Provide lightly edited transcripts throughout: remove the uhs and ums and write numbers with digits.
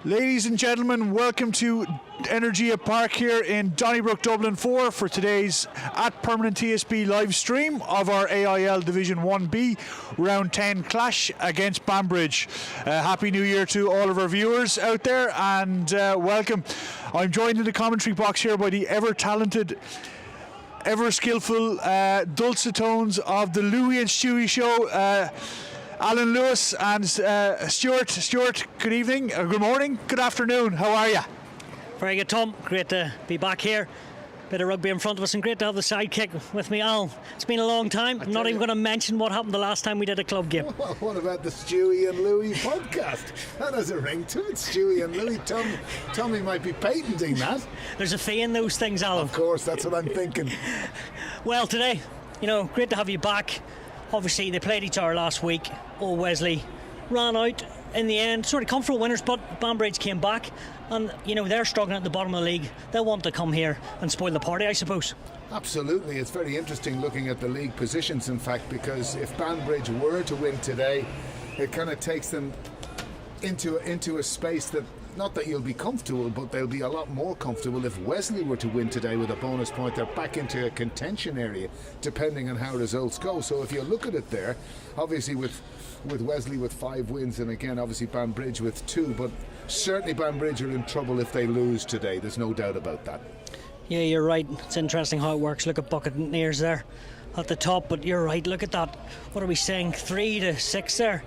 Ladies and gentlemen, welcome to Energia Park here in Donnybrook, Dublin 4 for today's at Permanent TSB live stream of our AIL Division 1B Round 10 clash against Banbridge. Happy New Year to all of our viewers out there and welcome. I'm joined in the commentary box here by the ever-talented, ever-skillful dulcet tones of the Louis and Stewie show. Alan Lewis and Stuart. Stuart, good evening, good morning, good afternoon. How are you? Very good, Tom. Great to be back here. Bit of rugby in front of us and great to have the sidekick with me, Alan. It's been a long time. I'm not even going to mention what happened the last time we did a club game. Well, what about the Stewie and Louis podcast? That has a ring to it. Stewie and Louis. Tommy might be patenting that. There's a fee in those things, Alan. Of course, that's what I'm thinking. Well, today, great to have you back. Obviously, they played each other last week. Old Wesley ran out in the end. Sort of comfortable winners, but Banbridge came back. And, they're struggling at the bottom of the league. They'll want to come here and spoil the party, I suppose. Absolutely. It's very interesting looking at the league positions, in fact, because if Banbridge were to win today, it kind of takes them into a space that, not that you'll be comfortable, but they'll be a lot more comfortable if Wesley were to win today with a bonus point. They're back into a contention area, depending on how results go. So if you look at it there, obviously with Wesley with 5 wins, and again, obviously Banbridge with 2, but certainly Banbridge are in trouble if they lose today. There's no doubt about that. Yeah, you're right. It's interesting how it works. Look at Buccaneers there at the top, but you're right. Look at that. What are we saying? 3 to 6 there.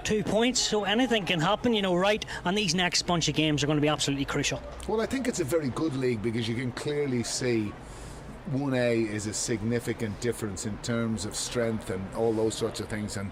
2 points, so anything can happen, right? And these next bunch of games are going to be absolutely crucial. Well, I think it's a very good league because you can clearly see 1A is a significant difference in terms of strength and all those sorts of things. And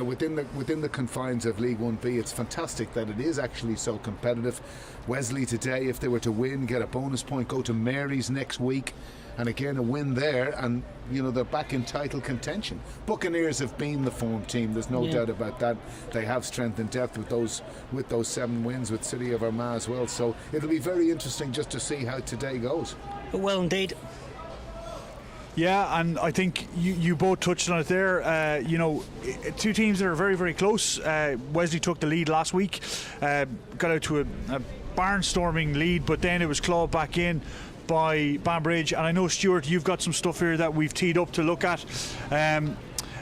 within the confines of League 1B, it's fantastic that it is actually so competitive. Wesley today, if they were to win, get a bonus point, go to Mary's next week, and again a win there, and they're back in title contention. Buccaneers have been the form team, there's no doubt about that. They have strength and depth with those 7 wins with City of Armagh as well, so it'll be very interesting just to see how today goes. Well, indeed. Yeah, and I think you both touched on it there. Two teams that are very, very close. Wesley took the lead last week, got out to a barnstorming lead, but then it was clawed back in by Banbridge. And I know, Stuart, you've got some stuff here that we've teed up to look at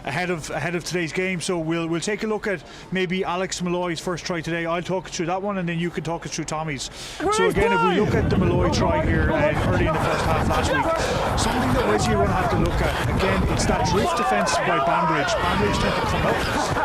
ahead of today's game, so we'll take a look at maybe Alex Malloy's first try today. I'll talk us through that one and then you can talk us through Tommy's. So again, if we look at the Malloy try here early in the first half last week, something that Wesley are going to have to look at again, it's that drift defence by Banbridge. Banbridge tend to come up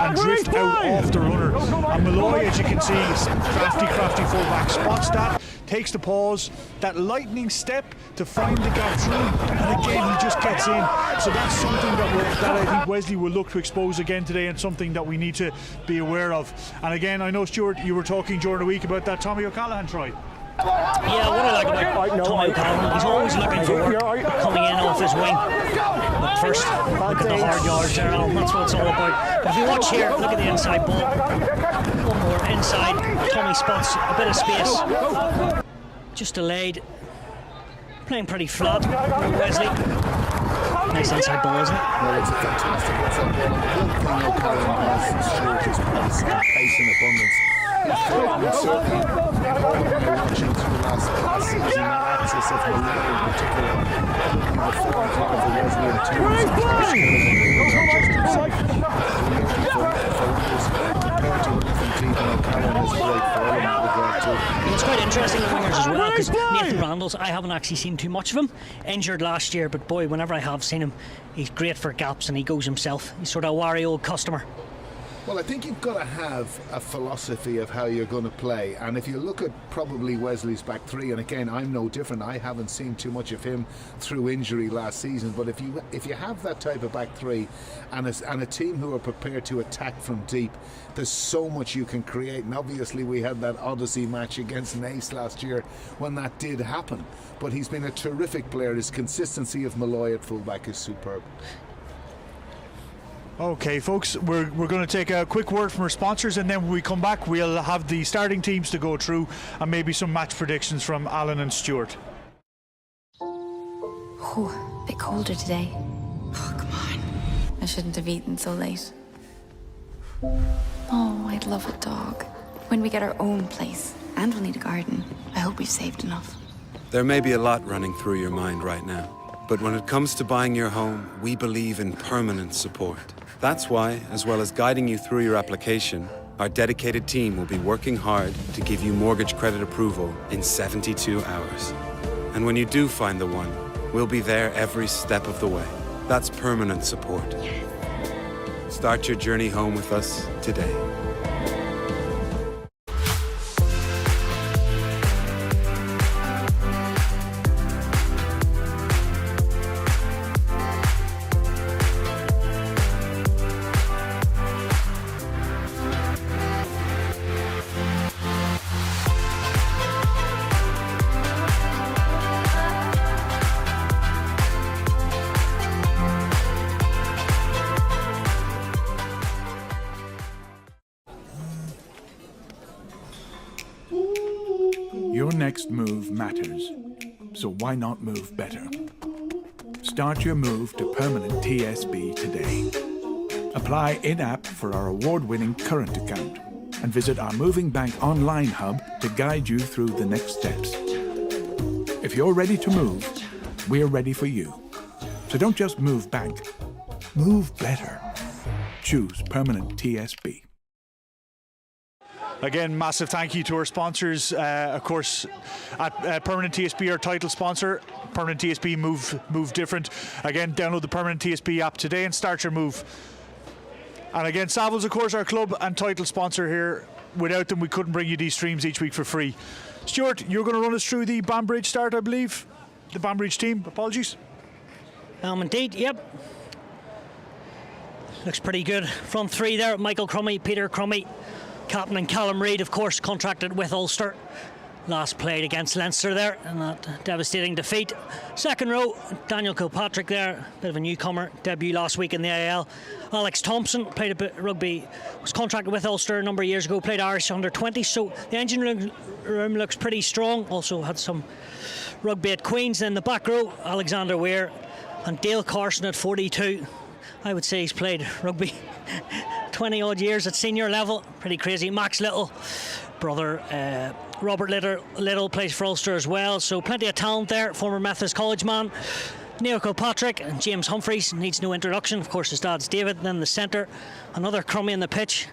and drift out off the runner, and Malloy, as you can see, crafty fullback, spots that, takes the pause, that lightning step to find the gap through, and again he just gets in. So that's something that I think Wesley will look to expose again today, and something that we need to be aware of. And again, I know, Stuart, you were talking during the week about that Tommy O'Callaghan try. Yeah, what I like about Tommy O'Callaghan, he's always looking for work coming in off his wing. But first, look at the hard yards there, Alan, that's what it's all about. But if you watch here, look at the inside ball. One more inside, Tommy spots a bit of space. Just delayed. Playing pretty flat, Wesley. Nice inside ball, isn't it? Well, it's a fantastic inside ball. The one thing O'Callaghan has is Stuart is pace and pace in abundance. Certainly, watching through last season, that axis of Malloy in particular, the forward line for Wesley in terms of not just himself, compared to Nathan Teague and O'Callaghan is great for all in that regard too. It's quite interesting with wingers as well, because Nathan Randalls, I haven't actually seen too much of him. Injured last year, but boy, whenever I have seen him, he's great for gaps and he goes himself. He's sort of a wary old customer. Well, I think you've got to have a philosophy of how you're going to play, and if you look at probably Wesley's back 3, and again, I'm no different, I haven't seen too much of him through injury last season, but if you have that type of back 3 and a team who are prepared to attack from deep, there's so much you can create. And obviously we had that Odyssey match against Naas last year when that did happen, but he's been a terrific player. His consistency of Malloy at fullback is superb. Okay, folks, we're going to take a quick word from our sponsors, and then when we come back, we'll have the starting teams to go through and maybe some match predictions from Alan and Stuart. Oh, a bit colder today. Oh, come on. I shouldn't have eaten so late. Oh, I'd love a dog. When we get our own place. And we'll need a garden. I hope we've saved enough. There may be a lot running through your mind right now, but when it comes to buying your home, we believe in permanent support. That's why, as well as guiding you through your application, our dedicated team will be working hard to give you mortgage credit approval in 72 hours. And when you do find the one, we'll be there every step of the way. That's permanent support. Start your journey home with us today. Your next move matters, so why not move better? Start your move to permanent TSB today. Apply in-app for our award-winning current account and visit our Moving Bank online hub to guide you through the next steps. If you're ready to move, we're ready for you. So don't just move bank, move better. Choose permanent TSB. Again, massive thank you to our sponsors. Of course, at Permanent TSB, our title sponsor. Permanent TSB, move different. Again, download the Permanent TSB app today and start your move. And again, Savills, of course, our club and title sponsor here. Without them, we couldn't bring you these streams each week for free. Stuart, you're going to run us through the Banbridge start, I believe. The Banbridge team. Apologies. Indeed, yep. Looks pretty good. Front three there: Michael Crummy, Peter Crummy. Captain and Callum Reid, of course, contracted with Ulster. Last played against Leinster there in that devastating defeat. Second row, Daniel Kilpatrick there, bit of a newcomer, debut last week in the AIL. Alex Thompson played a bit of rugby, was contracted with Ulster a number of years ago, played Irish under-20, so the engine room looks pretty strong. Also had some rugby at Queen's. Then the back row, Alexander Weir and Dale Carson at 42. I would say he's played rugby 20 odd years at senior level. Pretty crazy. Max Little, brother Robert Little plays for Ulster as well, so plenty of talent there. Former Methodist College man Neil Kilpatrick, and James Humphreys needs no introduction. Of course, his dad's David. Then the centre, another Crummy in the pitch,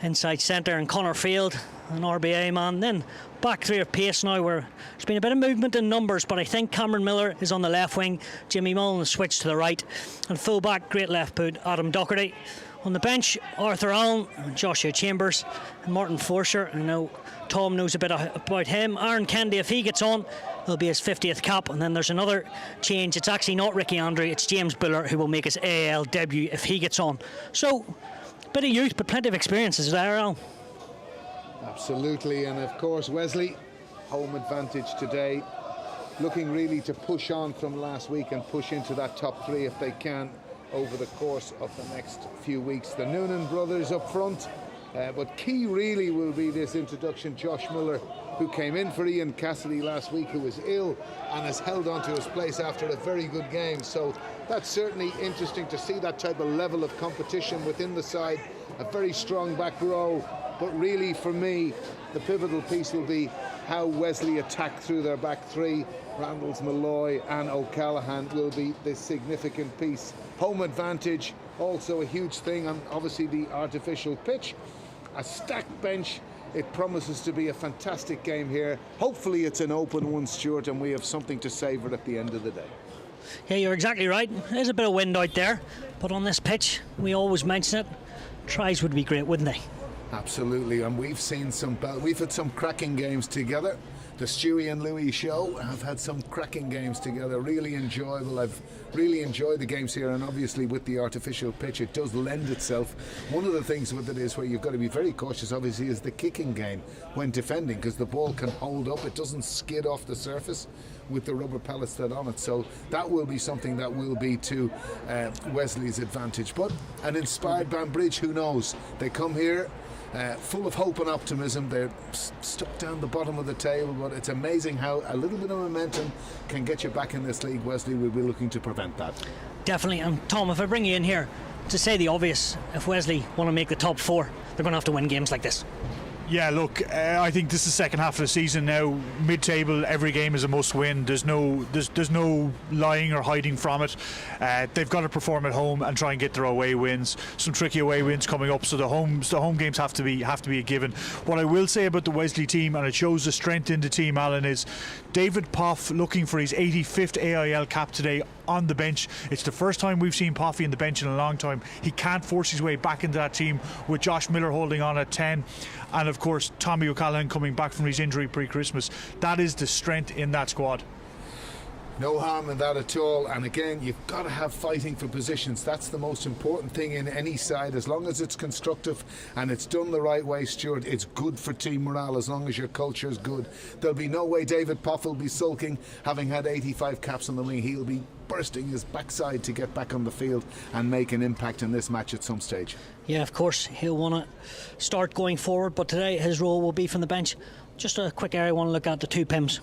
inside centre, and Connor Field, an RBA man. Then back three of pace now, where there's been a bit of movement in numbers, but I think Cameron Miller is on the left wing, Jimmy Mullen has switched to the right, and full back, great left boot, Adam Docherty. On the bench, Arthur Allen, Joshua Chambers, and Martin Forsher. I know Tom knows a bit about him. Aaron Kennedy, if he gets on, it'll be his 50th cap. And then there's another change. It's actually not Ricky Andrew, it's James Buller, who will make his AIL debut if he gets on. So, bit of youth, but plenty of experiences there, Al. Absolutely, and of course, Wesley, home advantage today. Looking really to push on from last week and push into that top three if they can over the course of the next few weeks. The Noonan brothers up front, but key really will be this introduction, Josh Muller, who came in for Ian Cassidy last week, who was ill and has held on to his place after a very good game. So that's certainly interesting to see that type of level of competition within the side. A very strong back row, but really for me the pivotal piece will be how Wesley attack through their back three. Randalls, Malloy and O'Callaghan will be the significant piece. Home advantage, also a huge thing, and obviously the artificial pitch. A stacked bench. It promises to be a fantastic game here. Hopefully it's an open one, Stuart, and we have something to savour at the end of the day. Yeah, you're exactly right. There's a bit of wind out there, but on this pitch, we always mention it, tries would be great, wouldn't they? Absolutely, and we've had some cracking games together. The Stewie and Louis show have had some cracking games together, really enjoyable. I've really enjoyed the games here, and obviously with the artificial pitch it does lend itself. One of the things with it is where you've got to be very cautious obviously is the kicking game when defending, because the ball can hold up, it doesn't skid off the surface with the rubber pellets that on it, so that will be something that will be to Wesley's advantage. But an inspired Banbridge, who knows, they come here full of hope and optimism. They're stuck down the bottom of the table, but it's amazing how a little bit of momentum can get you back in this league. Wesley will be looking to prevent that. Definitely. And Tom, if I bring you in here to say the obvious, if Wesley want to make the top four, they're going to have to win games like this. Yeah, look, I think this is the second half of the season now. Mid-table, every game is a must-win. There's no lying or hiding from it. They've got to perform at home and try and get their away wins. Some tricky away wins coming up, so the home games have to be a given. What I will say about the Wesley team, and it shows the strength in the team, Alan, is David Poff looking for his 85th AIL cap today on the bench. It's the first time we've seen Poffy on the bench in a long time. He can't force his way back into that team with Josh Miller holding on at 10, and of course Tommy O'Callaghan coming back from his injury pre-Christmas. That is the strength in that squad. No harm in that at all, and again, you've got to have fighting for positions. That's the most important thing in any side. As long as it's constructive and it's done the right way, Stuart, it's good for team morale. As long as your culture is good, there'll be no way David Poff will be sulking, having had 85 caps on the wing. He'll be bursting his backside to get back on the field and make an impact in this match at some stage. Yeah, of course, he'll want to start going forward, but today his role will be from the bench. Just a quick area I want to look at, the two Pims.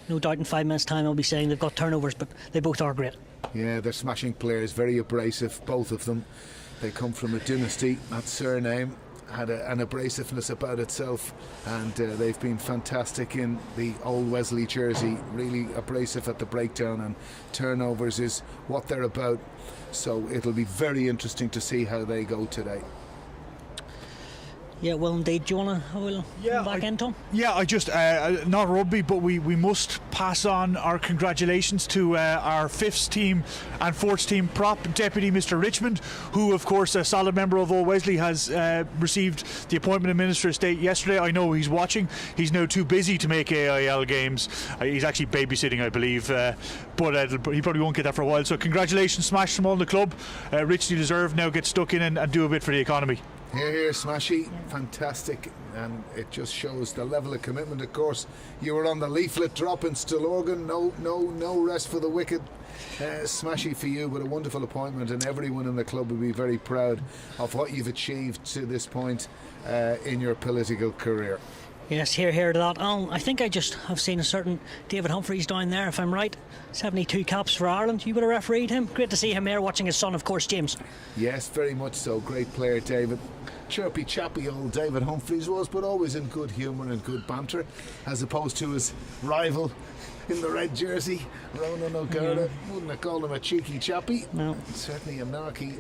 No doubt in 5 minutes' time I'll be saying they've got turnovers, but they both are great. Yeah, they're smashing players, very abrasive, both of them. They come from a dynasty. That surname had an abrasiveness about itself, and they've been fantastic in the old Wesley jersey. Really abrasive at the breakdown, and turnovers is what they're about. So it'll be very interesting to see how they go today. Yeah, well, indeed. Do you want to back in, Tom? Yeah, I just, not rugby, but we must pass on our congratulations to our 5th team and 4th team prop deputy, Mr. Richmond, who, of course, a solid member of Old Wesley, has received the appointment of Minister of State yesterday. I know he's watching. He's now too busy to make AIL games. He's actually babysitting, I believe, but he probably won't get that for a while. So congratulations, Smash, from all in the club. Richly deserved. Now get stuck in and do a bit for the economy. Here, Smashy, fantastic, and it just shows the level of commitment. Of course, you were on the leaflet drop in Stillorgan. No rest for the wicked. Smashy for you, but a wonderful appointment, and everyone in the club will be very proud of what you've achieved to this point in your political career. Yes, hear to that. I think I just have seen a certain David Humphreys down there, if I'm right. 72 caps for Ireland. You would have refereed him. Great to see him there, watching his son, of course, James. Yes, very much so. Great player, David. Chirpy chappy old David Humphreys was, but always in good humour and good banter, as opposed to his rival in the red jersey, Ronan O'Gara. Wouldn't have called him a cheeky chappy. No. Certainly a narky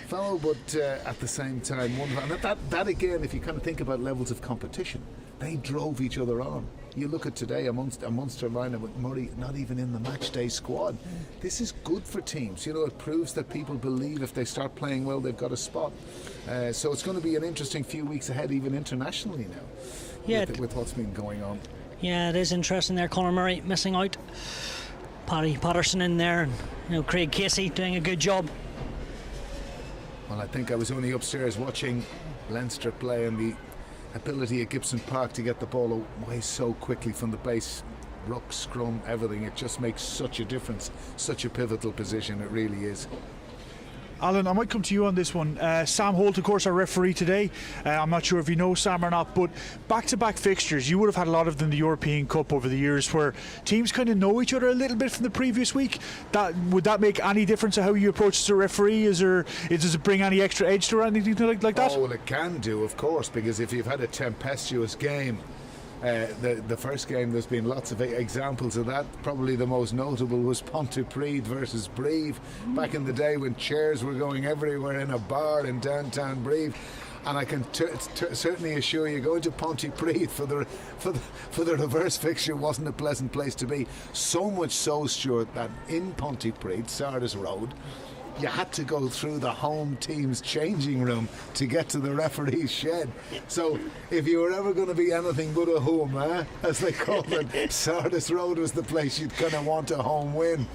fellow, but at the same time wonderful. And that again, if you kind of think about levels of competition, they drove each other on. You look at today, a Munster lineup with Murray not even in the match day squad. This is good for teams. You know, it proves that people believe if they start playing well, they've got a spot. So it's going to be an interesting few weeks ahead, even internationally now, with what's been going on. Yeah, it is interesting there. Conor Murray missing out. Paddy Patterson in there, and Craig Casey doing a good job. Well, I think I was only upstairs watching Leinster play, and the ability at Gibson Park to get the ball away so quickly from the base, ruck, scrum, everything, it just makes such a difference, such a pivotal position, it really is. Alan, I might come to you on this one. Sam Holt, of course, our referee today. I'm not sure if you know Sam or not, but back-to-back fixtures, you would have had a lot of them in the European Cup over the years where teams kind of know each other a little bit from the previous week. Would that make any difference to how you approach as a referee? Does it bring any extra edge to or anything like that? Oh, well, it can do, of course, because if you've had a tempestuous game, the first game, there's been lots of examples of that. Probably the most notable was Pontypridd versus Brive back in the day when chairs were going everywhere in a bar in downtown Brive. And I can certainly assure you, going to Pontypridd for the reverse fixture wasn't a pleasant place to be. So much so, Stuart, that in Pontypridd, Sardis Road, you had to go through the home team's changing room to get to the referee's shed. So if you were ever going to be anything but a home, as they call it, Sardis Road was the place you'd kind of want a home win.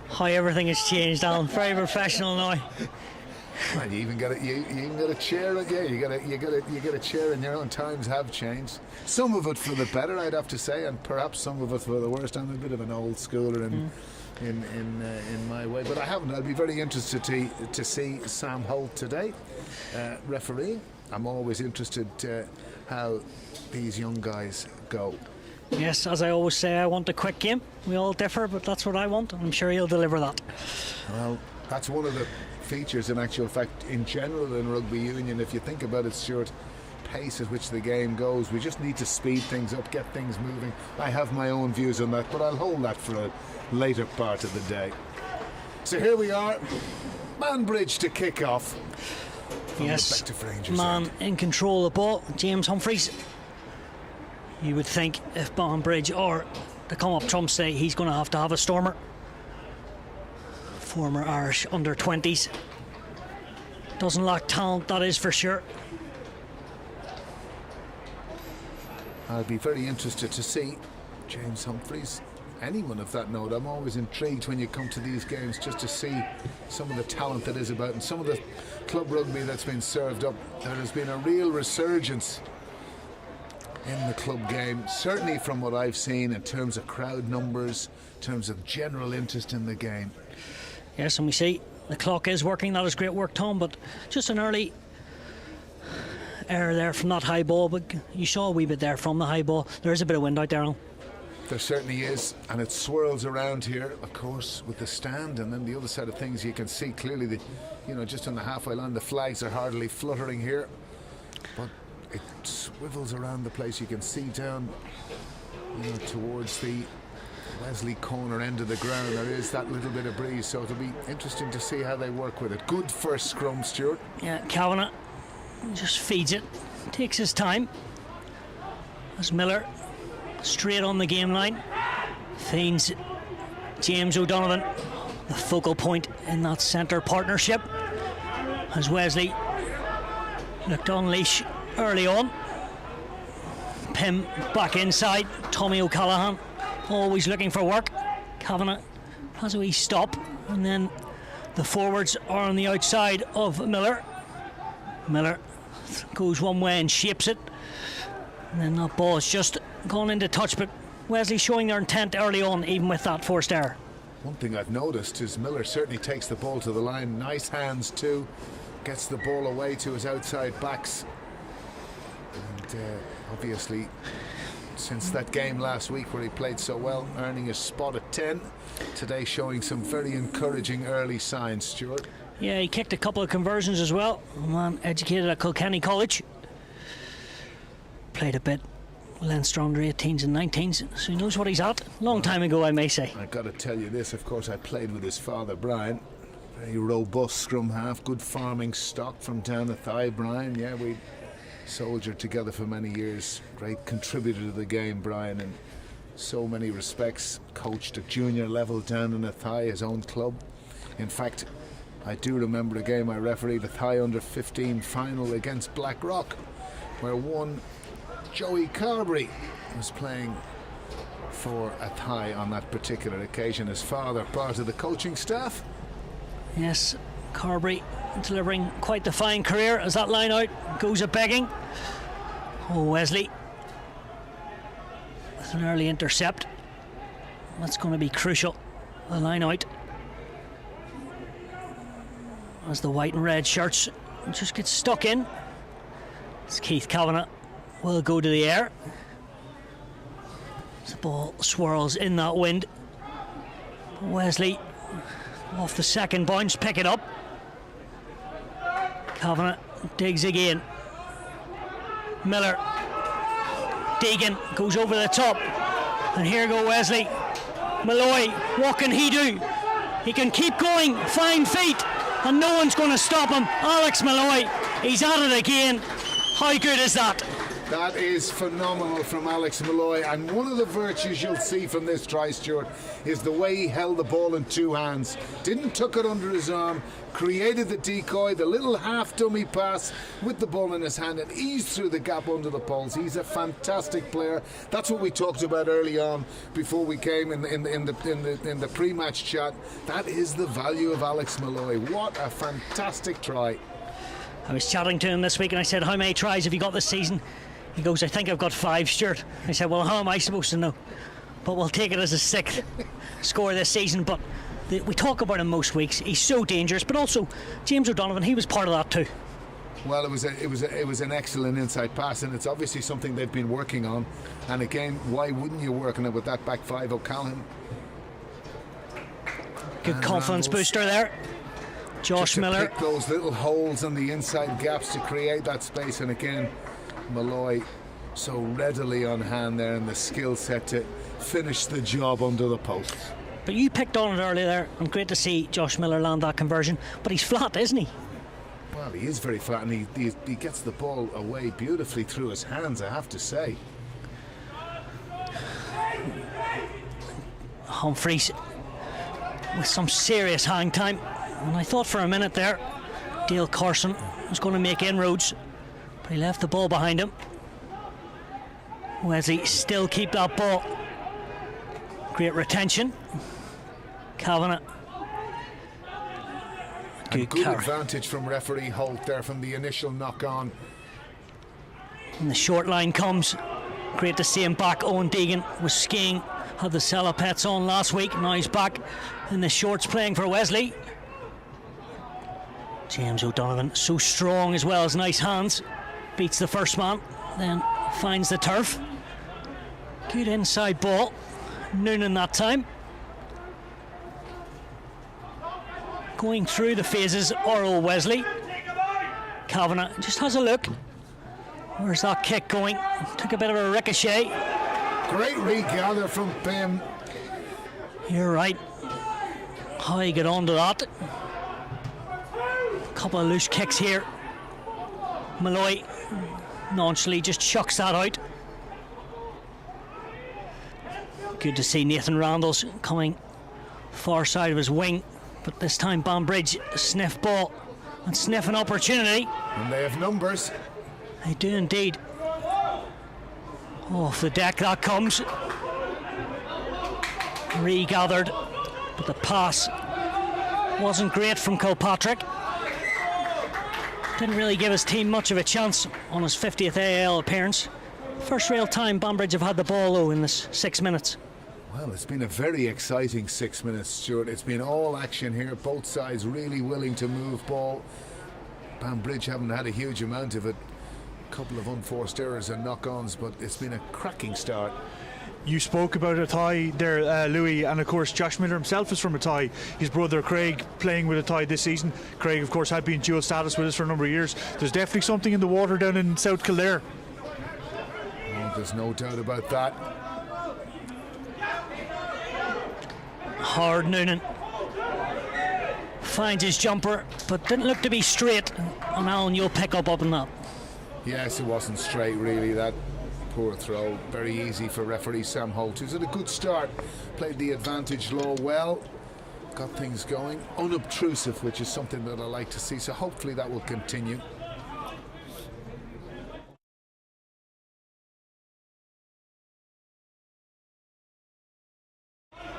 How everything has changed, Alan. Very professional now. And you even got a chair. Yeah, you got a chair in your own. Times have changed. Some of it for the better, I'd have to say, and perhaps some of it for the worst. I'm a bit of an old schooler in my way, but I haven't. I'll be very interested to see Sam Holt today referee. I'm always interested how these young guys go. Yes, as I always say, I want a quick game. We all differ, but that's what I want. I'm sure he'll deliver that. Well, that's one of the features, in actual fact, in general in rugby union. If you think about it, Stuart, pace at which the game goes. We just need to speed things up, get things moving. I have my own views on that, but I'll hold that for a later part of the day. So here we are, Banbridge to kick off. Yes, man in control of the ball, James Humphreys. You would think if Banbridge are to come up trumps today, he's going to have a stormer. Former Irish under-20s. Doesn't lack talent, that is for sure. I'll be very interested to see James Humphreys, anyone of that note. I'm always intrigued when you come to these games just to see some of the talent that is about and some of the club rugby that's been served up. There has been a real resurgence in the club game, certainly from what I've seen in terms of crowd numbers, in terms of general interest in the game. Yes, and we see the clock is working. That is great work, Tom, but just an early error there from that high ball. But you saw a wee bit there from the high ball. There is a bit of wind out there, Alan. There certainly is, and it swirls around here, of course, with the stand. And then the other side of things, you can see clearly that, you know, just on the halfway line, the flags are hardly fluttering here, but it swivels around the place. You can see down, you know, towards the Wesley corner end of the ground, there is that little bit of breeze, so it'll be interesting to see how they work with it. Good first scrum, Stuart. Yeah, Kavanagh just feeds it, takes his time. As Miller straight on the game line, feigns James O'Donovan, the focal point in that centre partnership. As Wesley looked to unleash early on. Pym back inside, Tommy O'Callaghan always looking for work. Kavanagh has a wee stop, and then the forwards are on the outside of Miller. Miller goes one way and shapes it, and then that ball has just gone into touch, but Wesley showing their intent early on, even with that forced error. One thing I've noticed is Miller certainly takes the ball to the line, nice hands too, gets the ball away to his outside backs, and obviously since that game last week where he played so well, earning a spot at 10, today showing some very encouraging early signs, Stuart. Yeah, he kicked a couple of conversions as well. Man educated at Kilkenny College. Played a bit Leinster under 18s and 19s, so he knows what he's at. Long time ago, I may say. I've got to tell you this, of course, I played with his father, Brian. Very robust scrum half, good farming stock from down the thigh, Brian. Yeah, we soldiered together for many years. Great contributor to the game, Brian, in so many respects. Coached at junior level down in the thigh, his own club. In fact, I do remember a game I refereed, a Thigh under-15 final against Blackrock, where one Joey Carberry was playing for a Thigh on that particular occasion. His father, part of the coaching staff. Yes, Carberry delivering quite the fine career as that line out goes a begging. Oh, Wesley with an early intercept. That's going to be crucial. The line out as the white and red shirts just get stuck in. As Keith Kavanagh will go to the air. The ball swirls in that wind. Wesley off the second bounce, pick it up. Kavanagh digs again. Miller. Deegan goes over the top. And here go Wesley. Malloy, what can he do? He can keep going, fine feet, and no one's going to stop him. Alex Malloy, he's at it again. How good is that? That is phenomenal from Alex Malloy, and one of the virtues you'll see from this try, Stuart, is the way he held the ball in two hands. Didn't tuck it under his arm, created the decoy, the little half dummy pass with the ball in his hand, and eased through the gap under the poles. He's a fantastic player. That's what we talked about early on before we came in the pre-match chat. That is the value of Alex Malloy. What a fantastic try. I was chatting to him this week and I said, how many tries have you got this season? He goes, I think I've got 5, Stuart. I said, well, how am I supposed to know? But we'll take it as a 6th score this season. But we talk about him most weeks. He's so dangerous. But also, James O'Donovan, he was part of that too. Well, it was an excellent inside pass, and it's obviously something they've been working on. And again, why wouldn't you work on it with that back 5, O'Callaghan? Good confidence booster there. Josh Miller. Pick those little holes and the inside gaps to create that space, and again, Malloy so readily on hand there, and the skill set to finish the job under the post. But you picked on it earlier there, and great to see Josh Miller land that conversion. But he's flat, isn't he? Well, he is very flat, and he gets the ball away beautifully through his hands, I have to say. Humphreys with some serious hang time, and I thought for a minute there Dale Carson was going to make inroads, but he left the ball behind him. Wesley still keep that ball. Great retention. Kavanagh. Good advantage from referee Holt there from the initial knock on. And the short line comes. Great to see him back. Owen Deegan was skiing, had the salopettes on last week. Now he's back in the shorts playing for Wesley. James O'Donovan, so strong as well as nice hands. Beats the first man, then finds the turf. Good inside ball. Noonan that time. Going through the phases, Orwell Wesley. Kavanagh just has a look. Where's that kick going? Took a bit of a ricochet. Great regather from Bim. You're right. How you get onto that? Couple of loose kicks here. Malloy nonchalantly just chucks that out. Good to see Nathan Randall's coming far side of his wing, but this time Banbridge sniff ball and sniff an opportunity. And they have numbers. They do indeed. Off the deck that comes. Regathered, but the pass wasn't great from Kilpatrick. Didn't really give his team much of a chance on his 50th AIL appearance. First real time Banbridge have had the ball though in this 6 minutes. Well, it's been a very exciting 6 minutes, Stuart. It's been all action here, both sides really willing to move ball. Banbridge haven't had a huge amount of it. A couple of unforced errors and knock-ons, but it's been a cracking start. You spoke about Athy there, Louis, and of course Josh Miller himself is from Athy. His brother Craig playing with Athy this season. Craig, of course, had been dual status with us for a number of years. There's definitely something in the water down in South Kildare. Oh, there's no doubt about that. Hard Noonan finds his jumper, but didn't look to be straight. And Alan, you'll pick up on that. Yes, it wasn't straight really, that poor throw. Very easy for referee Sam Holt, who's had a good start. Played the advantage law well. Got things going. Unobtrusive, which is something that I like to see. So hopefully that will continue.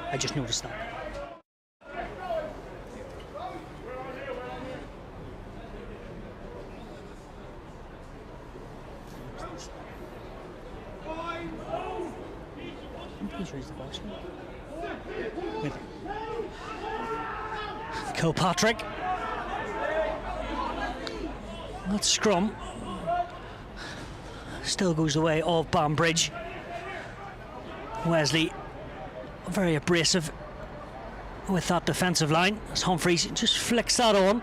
I just noticed that. Please raise the box. Kilpatrick. That scrum still goes the way of Banbridge. Wesley very abrasive with that defensive line as Humphreys just flicks that on,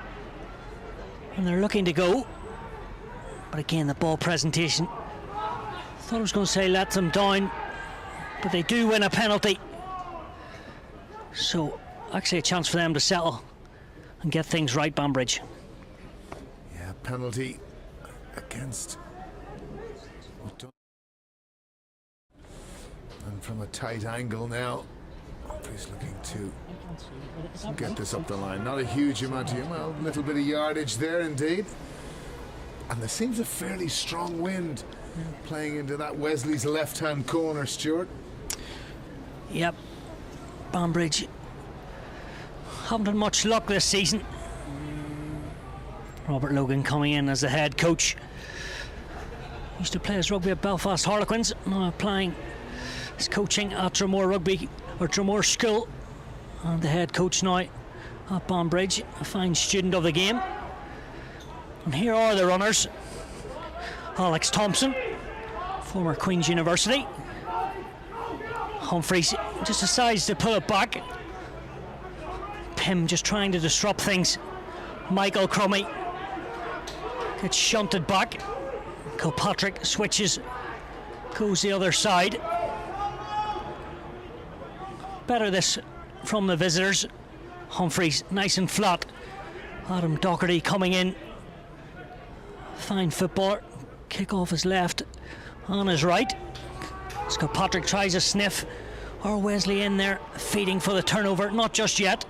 and they're looking to go. But again, the ball presentation, thought I was going to say let them down, but they do win a penalty, so actually a chance for them to settle and get things right. Banbridge. Yeah, penalty against, and from a tight angle now. He's looking to get this up the line. Not a huge amount of, well, a little bit of yardage there indeed. And there seems a fairly strong wind playing into that Wesley's left-hand corner, Stuart. Yep, Banbridge haven't had much luck this season. Robert Logan coming in as the head coach. Used to play his rugby at Belfast Harlequins, now applying his coaching at Dromore Rugby, or Dromore School, and the head coach now at Banbridge, a fine student of the game. And here are the runners. Alex Thompson, former Queen's University. Humphreys just decides to pull it back. Pym just trying to disrupt things. Michael Crummy gets shunted back. Kilpatrick switches, goes the other side. Better this from the visitors. Humphreys nice and flat. Adam Doherty coming in. Fine footballer. Kick off his left, on his right. Kilpatrick tries a sniff. Or Wesley in there, feeding for the turnover. Not just yet.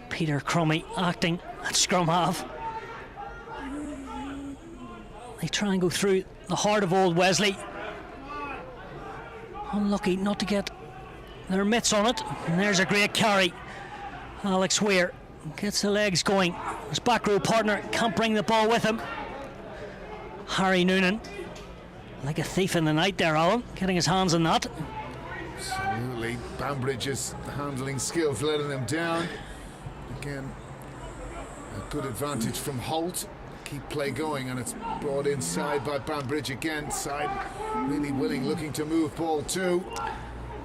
Peter Crummy acting at scrum half. They try and go through the heart of old Wesley. Unlucky not to get their mitts on it. And there's a great carry. Alex Weir gets the legs going. His back row partner can't bring the ball with him. Harry Noonan, like a thief in the night there, Alan, getting his hands on that. Absolutely. Banbridge's handling skills letting them down. Again, a good advantage from Holt. Keep play going, and it's brought inside by Banbridge again. Side really willing, looking to move ball too.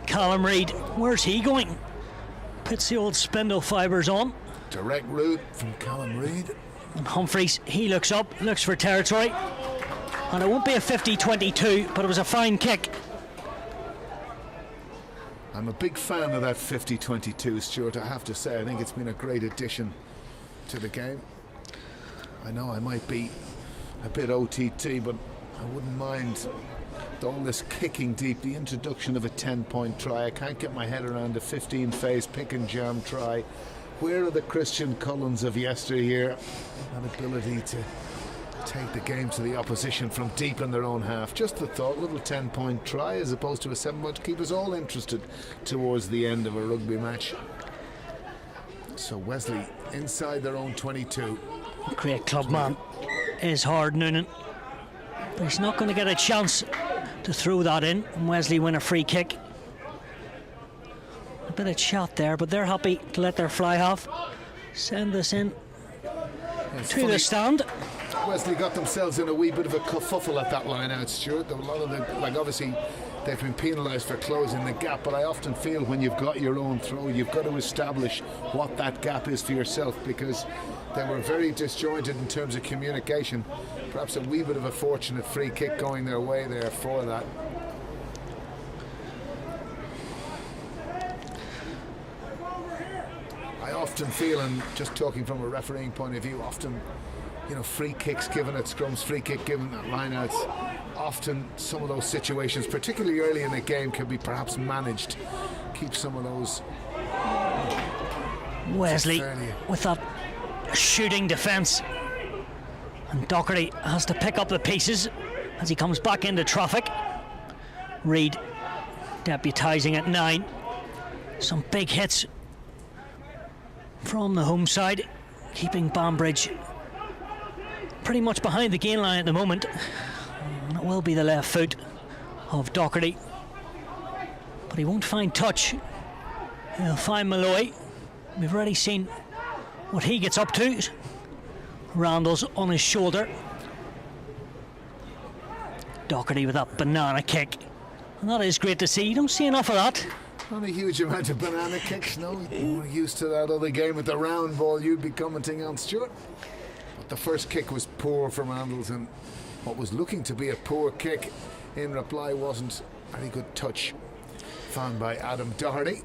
Callum Reid, where's he going? Puts the old spindle fibres on. Direct route from Callum Reid. And Humphreys, he looks up, looks for territory. And it won't be a 50-22, but it was a fine kick. I'm a big fan of that 50-22, Stuart, I have to say. I think it's been a great addition to the game. I know I might be a bit OTT, but I wouldn't mind all this kicking deep, the introduction of a 10-point try. I can't get my head around a 15-phase pick and jam try. Where are the Christian Cullens of yesteryear? That ability to take the game to the opposition from deep in their own half. Just the thought, little 10-point try as opposed to a 7-point to keep us all interested towards the end of a rugby match. So Wesley inside their own 22. Great club man is Hard Noonan, but he's not going to get a chance to throw that in, and Wesley win a free kick. A bit of chat there, but they're happy to let their fly half send this in to the stand. Wesley got themselves in a wee bit of a kerfuffle at that line out, Stuart. A lot of the, like, obviously they've been penalised for closing the gap, but I often feel when you've got your own throw, you've got to establish what that gap is for yourself, because they were very disjointed in terms of communication. Perhaps a wee bit of a fortunate free kick going their way there for that. I often feel, and just talking from a refereeing point of view, often, you know, free kicks given at scrums, free kick given at lineouts, often some of those situations, particularly early in the game, can be perhaps managed. Keep some of those. Wesley with that shooting defence, and Doherty has to pick up the pieces as he comes back into traffic. Reid deputising at 9. Some big hits from the home side, keeping Banbridge pretty much behind the gain line at the moment. And it will be the left foot of Doherty, but he won't find touch. He'll find Malloy. We've already seen what he gets up to. Randall's on his shoulder. Doherty with that banana kick, and that is great to see. You don't see enough of that. Not a huge amount of banana kicks, no. We're used to that other game with the round ball you'd be commenting on, Stuart. But the first kick was poor from Randalls, and what was looking to be a poor kick in reply wasn't. Very good touch found by Adam Doherty.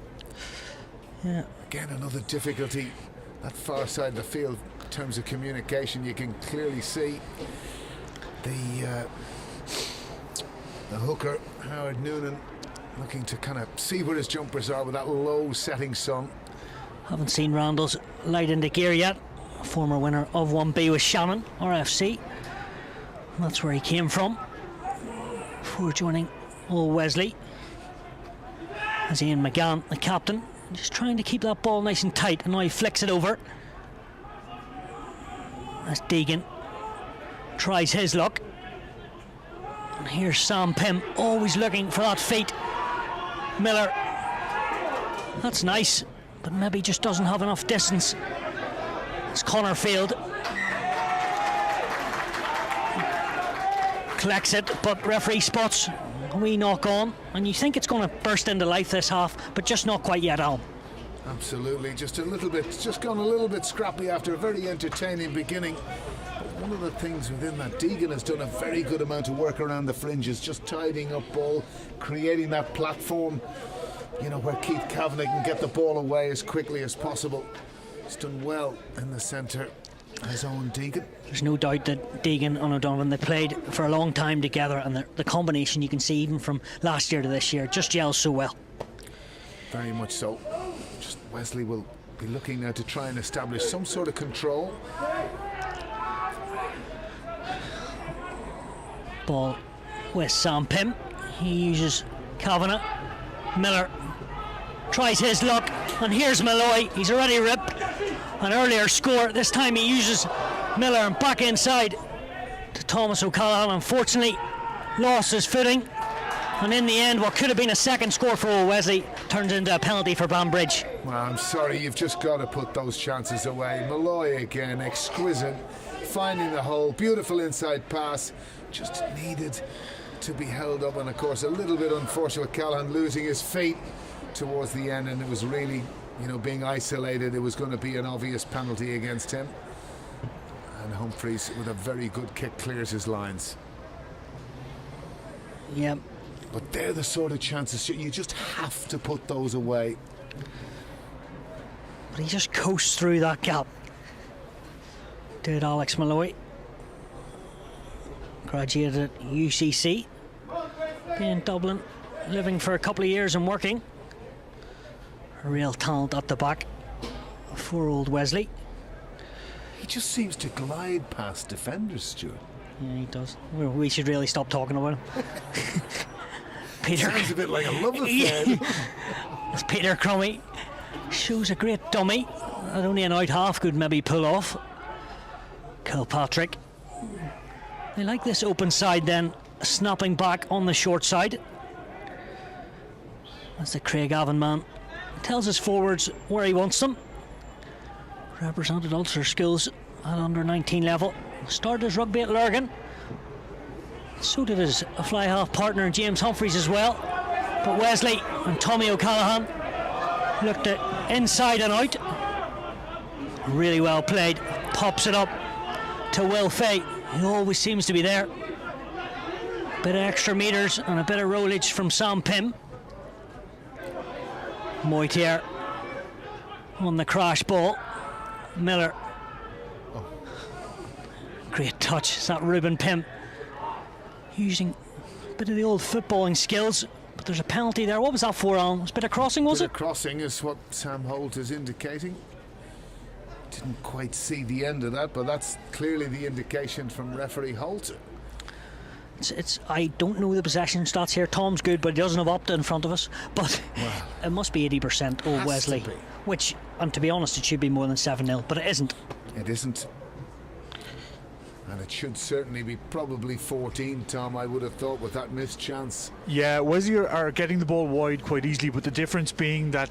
Yeah. Again, another difficulty, that far side of the field in terms of communication. You can clearly see the hooker, Howard Noonan, looking to kind of see where his jumpers are with that low setting sun. Haven't seen Randall's light into gear yet. Former winner of 1B with Shannon, RFC. That's where he came from before joining old Wesley. As Ian McGann, the captain, just trying to keep that ball nice and tight, and now he flicks it over. As Deegan tries his luck. And here's Sam Pym, always looking for that feet. Miller, that's nice, but maybe just doesn't have enough distance. It's Connor Field. Collects it, but referee spots a wee knock on, and you think it's going to burst into life this half, but just not quite yet, Al. Absolutely, just a little bit, just gone a little bit scrappy after a very entertaining beginning. one of the things within that, Deegan has done a very good amount of work around the fringes, just tidying up ball, creating that platform, you know, where Keith Kavanagh can get the ball away as quickly as possible. He's done well in the centre, his own Deegan. There's no doubt that Deegan and O'Donovan, they played for a long time together, and the combination you can see even from last year to this year just gels so well. Very much so. Just Wesley will be looking now to try and establish some sort of control. Ball with Sam Pym. He uses Kavanagh. Miller tries his luck, and here's Malloy. He's already ripped an earlier score. This time he uses Miller and back inside to Thomas O'Callaghan. Unfortunately, lost his footing, and in the end, what could have been a second score for Old Wesley turns into a penalty for Banbridge. Well, I'm sorry, you've just got to put those chances away. Malloy again, exquisite, finding the hole, beautiful inside pass, just needed to be held up, and of course a little bit unfortunate with Callahan losing his feet towards the end, and it was really, you know, being isolated. It was going to be an obvious penalty against him, and Humphreys with a very good kick clears his lines. Yep. But they're the sort of chances you just have to put those away. But he just coasts through that gap. Did Alex Malloy. Graduated at UCC, been in Dublin, living for a couple of years and working. A real talent at the back for Old Wesley. He just seems to glide past defenders, Stuart. Yeah, he does. We should really stop talking about him. Peter sounds a bit like a love affair. It's Peter Crummy. Shows a great dummy that only an out half could maybe pull off. Kilpatrick. They like this open side then, snapping back on the short side. That's the Craig Avon man. Tells his forwards where he wants them. Represented Ulster schools at under 19 level. Started his rugby at Lurgan. So did his fly half partner James Humphreys as well. But Wesley and Tommy O'Callaghan looked at inside and out. Really well played. Pops it up to Will Fay. He always seems to be there. Bit of extra metres and a bit of rollage from Sam Pym. Moitier on the crash ball. Miller. Great touch. Is that Ruben Pym using a bit of the old footballing skills, but there's a penalty there. What was that for, Alan? It was a bit of crossing, was it? Crossing is what Sam Holt is indicating. Didn't quite see the end of that, but that's clearly the indication from referee Holt. I don't know the possession stats here. Tom's good, but he doesn't have Opta in front of us. But it must be 80% Old Wesley, which, and to be honest, it should be more than 7-0, but it isn't. It isn't. And it should certainly be probably 14, Tom, I would have thought, with that missed chance. Yeah, Wesley are getting the ball wide quite easily, but the difference being that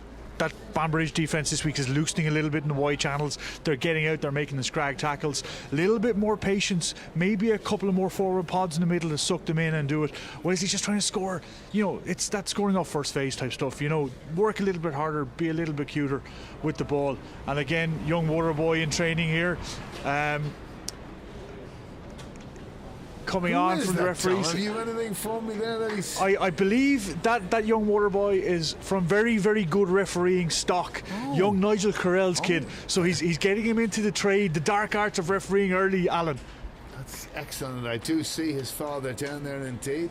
Banbridge defence this week is loosening a little bit in the wide channels. They're getting out, they're making the scrag tackles. A little bit more patience, maybe a couple of more forward pods in the middle to suck them in and do it. Wesley's just trying to score. You know, it's that scoring off first phase type stuff. You know, work a little bit harder, be a little bit cuter with the ball. And again, young water boy in training here. Coming Who on is from the that, referees. Tom? Have you anything for me there? That he's... I believe that young water boy is from very, very good refereeing stock. Young Nigel Carell's kid. So he's getting him into the trade, the dark arts of refereeing early, Alan. That's excellent. I do see his father down there indeed.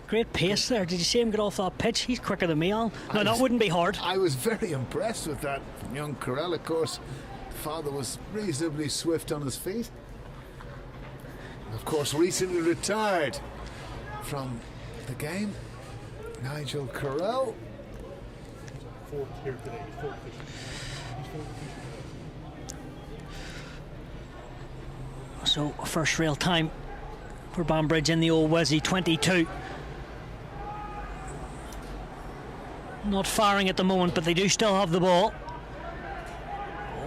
Great pace there. Did you see him get off that pitch? He's quicker than me, Alan. No, that wouldn't be hard. I was very impressed with that young Carell. Of course, the father was reasonably swift on his feet. Of course, recently retired from the game, Nigel Carell. So, first real time for Banbridge in the Old Wesley 22. Not firing at the moment, but they do still have the ball.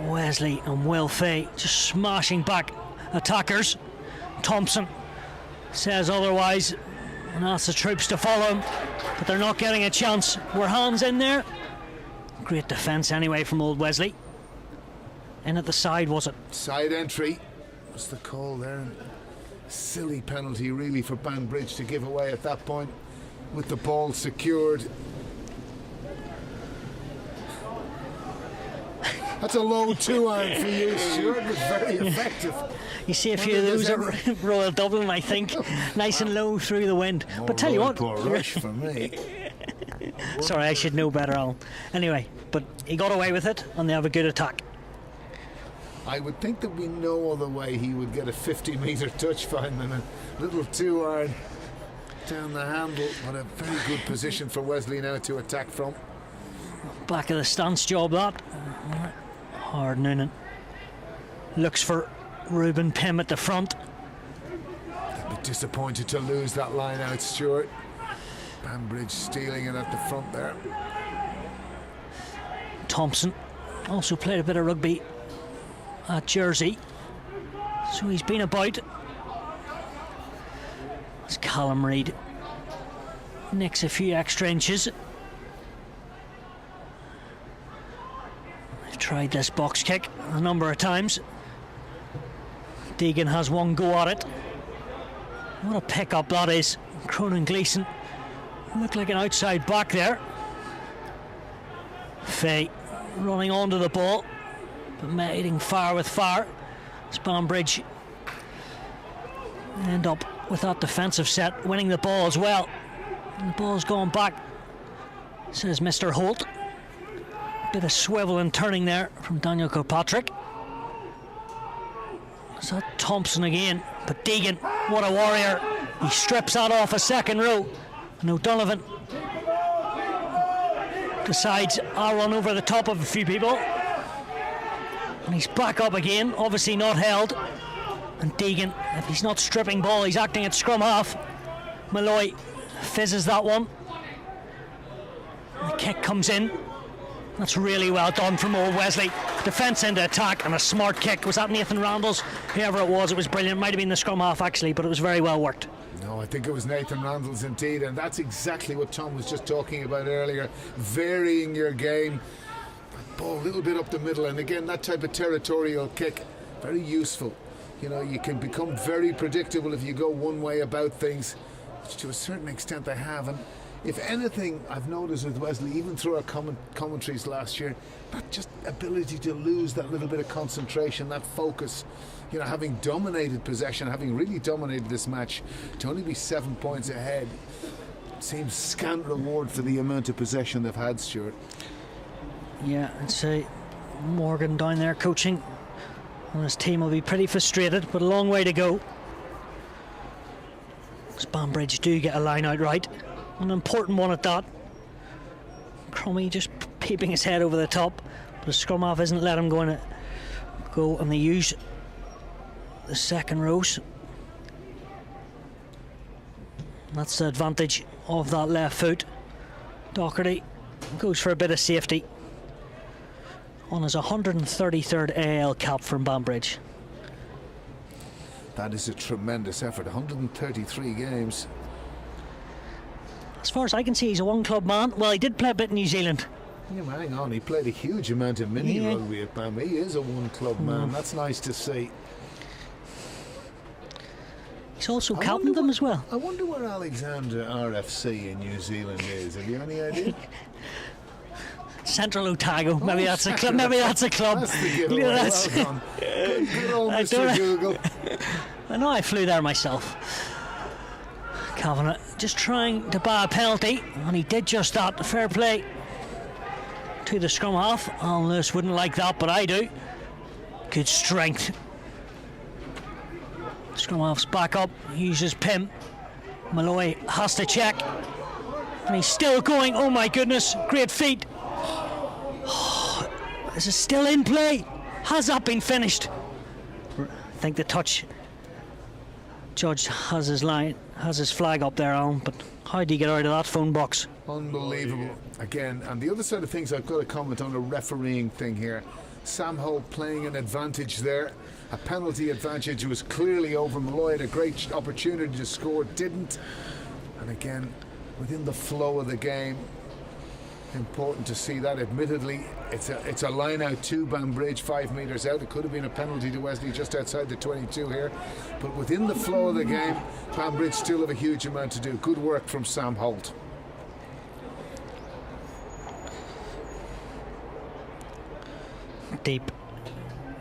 Wesley and Will Fay just smashing back attackers. Thompson says otherwise and asks the troops to follow him, but they're not getting a chance. Were hands in there? Great defence anyway from Old Wesley. In at the side, was it? Side entry. was the call there? Silly penalty really for Banbridge to give away at that point with the ball secured. That's a low 2-iron for you, Stuart. It was very effective. You see a few of those at Royal Dublin, I think. Nice and low through the wind. But tell you what. Poor rush for me. Sorry, I should know better, Alan. Anyway, but he got away with it, and they have a good attack. I would think that we no other way he would get a 50-metre touch fine than a little 2-iron down the handle. What a very good position for Wesley now to attack from. Back of the stance job, that. Hard Noonan looks for Ruben Pym at the front. A bit disappointed to lose that line out, Stuart. Banbridge stealing it at the front there. Thompson also played a bit of rugby at Jersey, so he's been about. It's Callum Reid nicks a few extra inches. They've tried this box kick a number of times. Deegan has one go at it. What a pick up that is. Cronin Gleeson looked like an outside back there. Fay running onto the ball, but meeting fire with fire. Banbridge end up with that defensive set, winning the ball as well. And the ball's gone back, says Mr. Holt. Bit of swivel and turning there from Daniel Kilpatrick. Is that Thompson again? But Deegan, what a warrior. He strips that off a second row. And O'Donovan decides I'll run over the top of a few people. And he's back up again, obviously not held. And Deegan, if he's not stripping ball, he's acting at scrum half. Malloy fizzes that one. The kick comes in. That's really well done from old Wesley. Defence into attack and a smart kick. Was that Nathan Randall's? Whoever it was brilliant. Might have been the scrum half actually, but it was very well worked. No, I think it was Nathan Randall's indeed, and that's exactly what Tom was just talking about earlier. Varying your game. That ball a little bit up the middle, and again, that type of territorial kick, very useful. You know, you can become very predictable if you go one way about things, which to a certain extent they have. And if anything, I've noticed with Wesley, even through our commentaries last year, that just ability to lose that little bit of concentration, that focus. You know, having dominated possession, having really dominated this match, to only be 7 points ahead seems scant reward for the amount of possession they've had, Stuart. Yeah, I'd say Morgan down there coaching, and his team will be pretty frustrated, but a long way to go. Banbridge do get a line out right, an important one at that. Crummy just peeping his head over the top, but the scrum half isn't letting him go, and they use the second rows. That's the advantage of that left foot. Doherty goes for a bit of safety on his 133rd AIL cap from Banbridge. That is a tremendous effort. 133 games. As far as I can see, he's a one-club man. Well, he did play a bit in New Zealand. Yeah, well, hang on, he played a huge amount of mini rugby at Bam. He is a one-club man. That's nice to see. He's also captained them as well. I wonder where Alexandra RFC in New Zealand is. Have you any idea? Central Otago. Maybe that's a club. Maybe that's a club. That's the giveaway. Well done. Good old Mr. Google. I know I flew there myself. Kavanagh just trying to buy a penalty, and he did just that. Fair play to the scrum half. Alan Lewis wouldn't like that, but I do. Good strength. Scrum half's back up, uses Pym. Malloy has to check, and he's still going. Oh my goodness, great feet. Is it still in play? Has that been finished? I think the touch judge has his flag up there, Alan, but how do you get out of that phone box? Unbelievable. Again, and the other side of things, I've got to comment on a refereeing thing here. Sam Holt playing an advantage there. A penalty advantage was clearly over. Malloy had a great opportunity to score, didn't. And again, within the flow of the game, Important to see that. Admittedly, it's a line out to Banbridge, 5 metres out. It could have been a penalty to Wesley just outside the 22 here, but within the flow of the game, Banbridge still have a huge amount to do. Good work from Sam Holt. Deep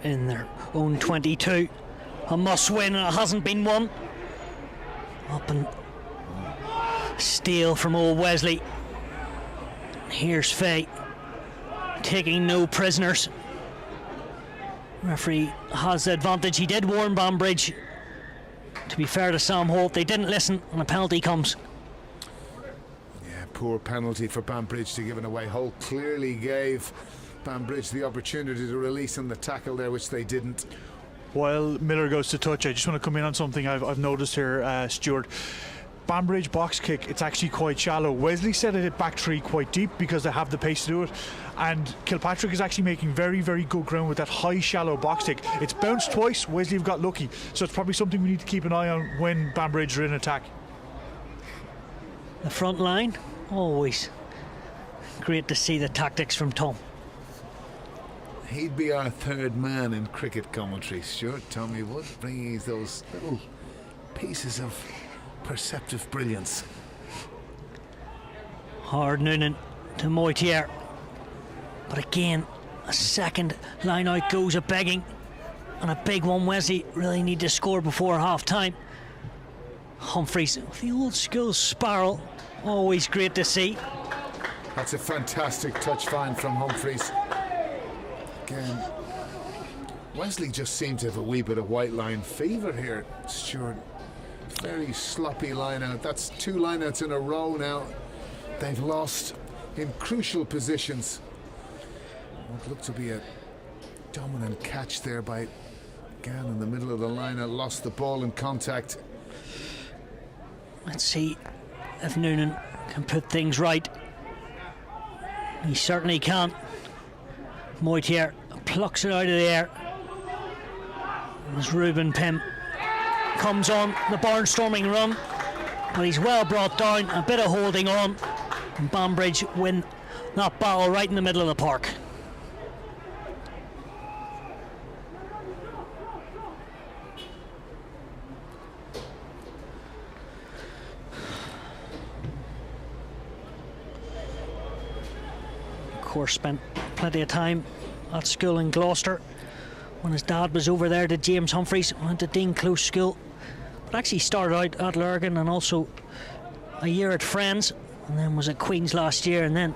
in their own 22, a must win, and it hasn't been won. Up and steal from old Wesley. Here's Faye taking no prisoners. Referee has the advantage. He did warn Banbridge. To be fair to Sam Holt, they didn't listen, and a penalty comes. Yeah, poor penalty for Banbridge to give it away. Holt clearly gave Banbridge the opportunity to release on the tackle there, which they didn't. While Miller goes to touch, I just want to come in on something I've noticed here, Stuart. Banbridge box kick, it's actually quite shallow. Wesley said it hit back three quite deep because they have the pace to do it, and Kilpatrick is actually making very, very good ground with that high shallow box kick. It's bounced twice. Wesley have got lucky, so it's probably something we need to keep an eye on when Banbridge are in attack. The front line, always great to see the tactics from Tom. He'd be our third man in cricket commentary, Stuart. Tommy Wood, bringing those little pieces of perceptive brilliance. Hard Noonan to Moitier, but again a second line out goes a begging, and a big one. Wesley really need to score before half time. Humphreys, the old school spiral, always great to see. That's a fantastic touch find from Humphreys. Again, Wesley just seemed to have a wee bit of white line fever here, Stuart. Very sloppy line out. That's 2 lineouts in a row now. They've lost in crucial positions. What looked to be a dominant catch there by Gann in the middle of the lineout. Lost the ball in contact. Let's see if Noonan can put things right. He certainly can. Moitier plucks it out of the air. As Ruben Pym comes on the barnstorming run, but he's well brought down. A bit of holding on, and Banbridge win that battle right in the middle of the park. Of course, spent plenty of time at school in Gloucester. When his dad was over there, did James Humphreys, went to Dean Close School, but actually started out at Lurgan and also a year at Friends, and then was at Queen's last year, and then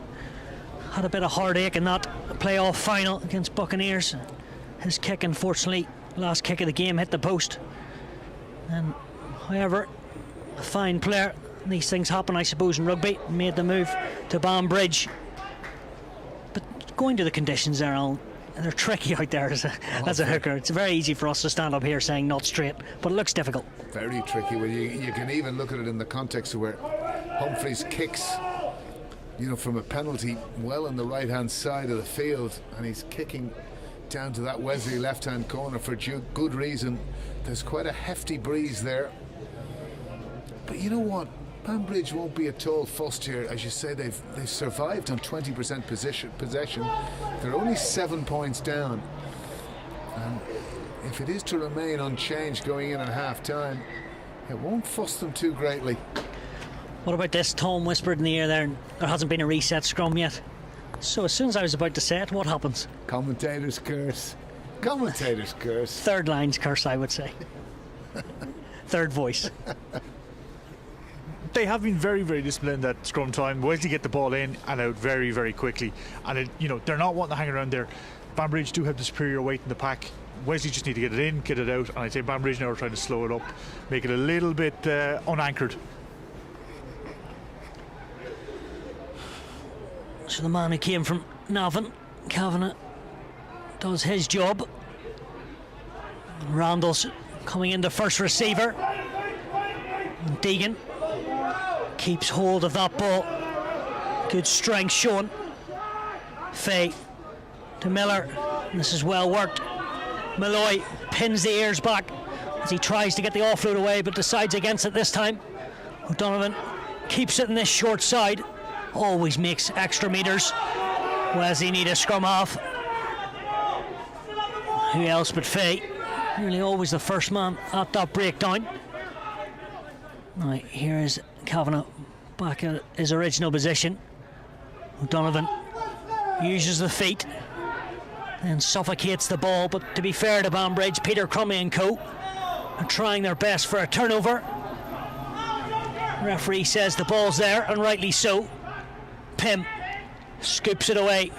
had a bit of heartache in that playoff final against Buccaneers. His kick, unfortunately, last kick of the game, hit the post. And however, a fine player. These things happen, I suppose, in rugby. Made the move to Banbridge, but going to the conditions there, Alan, they're tricky out there as a hooker. It's very easy for us to stand up here saying not straight, but it looks difficult. Very tricky. Well, you can even look at it in the context of where Humphreys kicks, from a penalty well on the right-hand side of the field, and he's kicking down to that Wesley left-hand corner for good reason. There's quite a hefty breeze there. But you know what? Banbridge won't be at all fussed here. As you say, they've survived on 20% possession. They're only 7 points down, and if it is to remain unchanged going in at half-time, it won't fuss them too greatly. What about this? Tom whispered in the ear there, there hasn't been a reset scrum yet. So as soon as I was about to say it, what happens? Commentators curse. Commentators curse. Third line's curse, I would say. Third voice. They have been very, very disciplined at scrum time. Wesley get the ball in and out very, very quickly, and they're not wanting to hang around there. Banbridge do have the superior weight in the pack. Wesley just need to get it in, get it out, and I'd say Banbridge now are trying to slow it up, make it a little bit unanchored. So the man who came from Navan, Kavanagh, does his job. Randall's coming into first receiver. And Deegan keeps hold of that ball. Good strength shown. Faye to Miller. This is well worked. Malloy pins the ears back as he tries to get the offload away, but decides against it this time. O'Donovan keeps it in this short side. always makes extra meters. Wesley need a scrum half. Who else but Faye? Nearly always the first man at that breakdown. Right, here is Kavanagh back at his original position. O'Donovan uses the feet and suffocates the ball, but to be fair to Banbridge, Peter Crummy and co are trying their best for a turnover. Referee says the ball's there, and rightly so. Pym scoops it away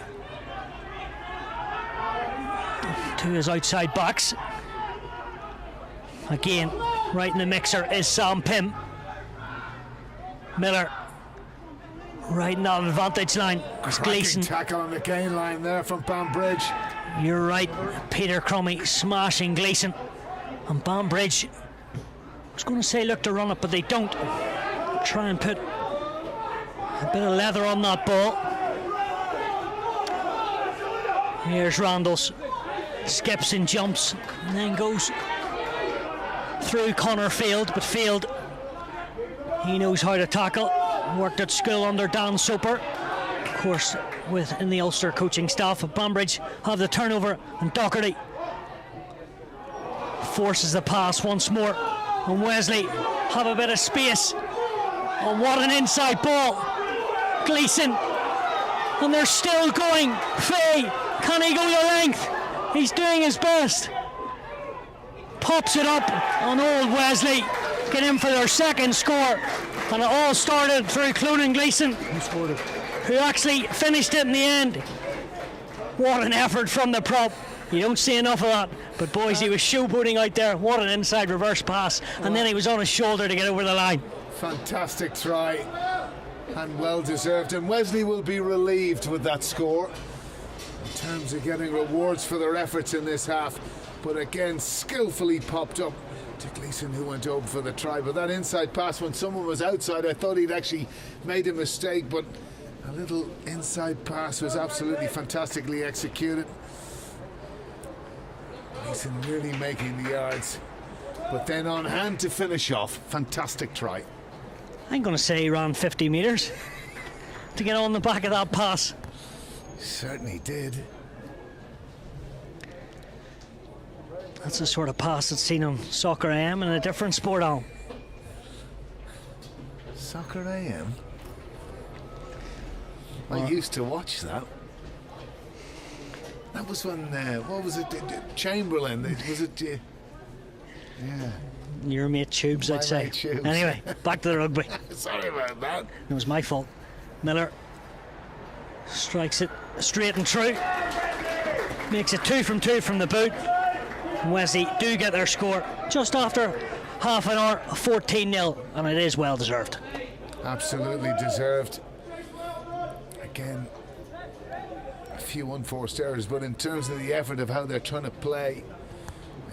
to his outside backs. Again, right in the mixer is Sam Pym. Miller right in that advantage line. Gleeson. Tackle on the gain line there from Banbridge. You're right, Peter Crummy smashing Gleeson. And Banbridge, I was going to say look to run it, but they don't. Try and put a bit of leather on that ball. Here's Randalls. Skips and jumps and then goes through Connor Field, but Field, he knows how to tackle. Worked at school under Dan Soper, of course, within the Ulster coaching staff. Banbridge have the turnover, and Doherty forces the pass once more, and Wesley have a bit of space. And what an inside ball! Gleeson, and they're still going. Faye, can he go the length? He's doing his best. Pops it up on old Wesley. Get in for their second score. And it all started through Cloonan Gleeson, who actually finished it in the end. What an effort from the prop. You don't see enough of that. But boys, he was showboating out there. What an inside reverse pass. And then he was on his shoulder to get over the line. Fantastic try. And well deserved. And Wesley will be relieved with that score in terms of getting rewards for their efforts in this half. But again, skillfully popped up to Gleeson, who went over for the try. But that inside pass, when someone was outside, I thought he'd actually made a mistake, but a little inside pass was absolutely fantastically executed. Gleeson really making the yards, but then on hand to finish off. Fantastic try. I'm going to say he ran 50 metres to get on the back of that pass. Certainly did. That's the sort of pass that's seen on Soccer AM and a different sport on. Soccer AM? I used to watch that. That was when, what was it, Chamberlain, was it, yeah. Your mate Tubes, I'd say. Tubes. Anyway, back to the rugby. Sorry about that. It was my fault. Miller strikes it straight and true. Makes it 2 from 2 from the boot. Wesley do get their score just after half an hour, 14-0, and it is well deserved. Absolutely deserved. Again, a few unforced errors, but in terms of the effort of how they're trying to play,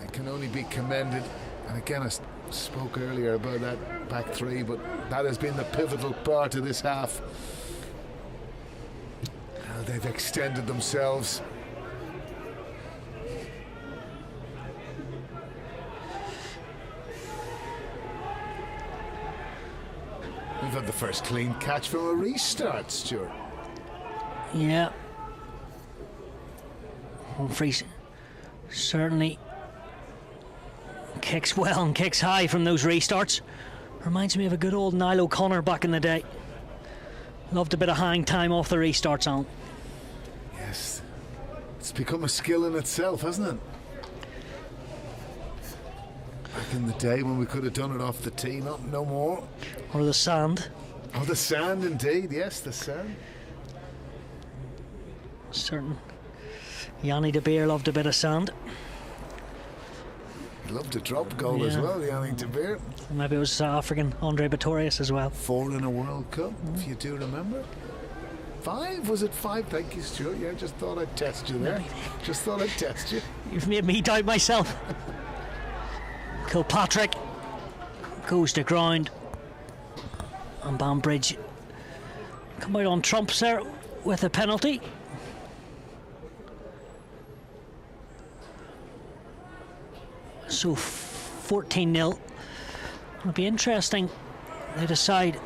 it can only be commended. And again, I spoke earlier about that back three, but that has been the pivotal part of this half. How they've extended themselves. We've had the first clean catch from a restart, Stuart. Yeah. Humphreys certainly kicks well and kicks high from those restarts. Reminds me of a good old Niall O'Connor back in the day. Loved a bit of hang time off the restarts on. Yes. It's become a skill in itself, hasn't it? Back in the day when we could have done it off the tee, no more. Or the sand. Oh, the sand, indeed. Yes, the sand. Certain Yanni De Beer loved a bit of sand. He loved a drop goal as well, Yanni De Beer. Maybe it was South African Andre Pretorius as well. 4 in a World Cup, if you do remember. 5? Was it 5? Thank you, Stuart. Yeah, just thought I'd test you there. Just thought I'd test you. You've made me doubt myself. Kilpatrick goes to ground, and Banbridge come out on trumps there with a penalty. So 14-0. It'll be interesting. They decide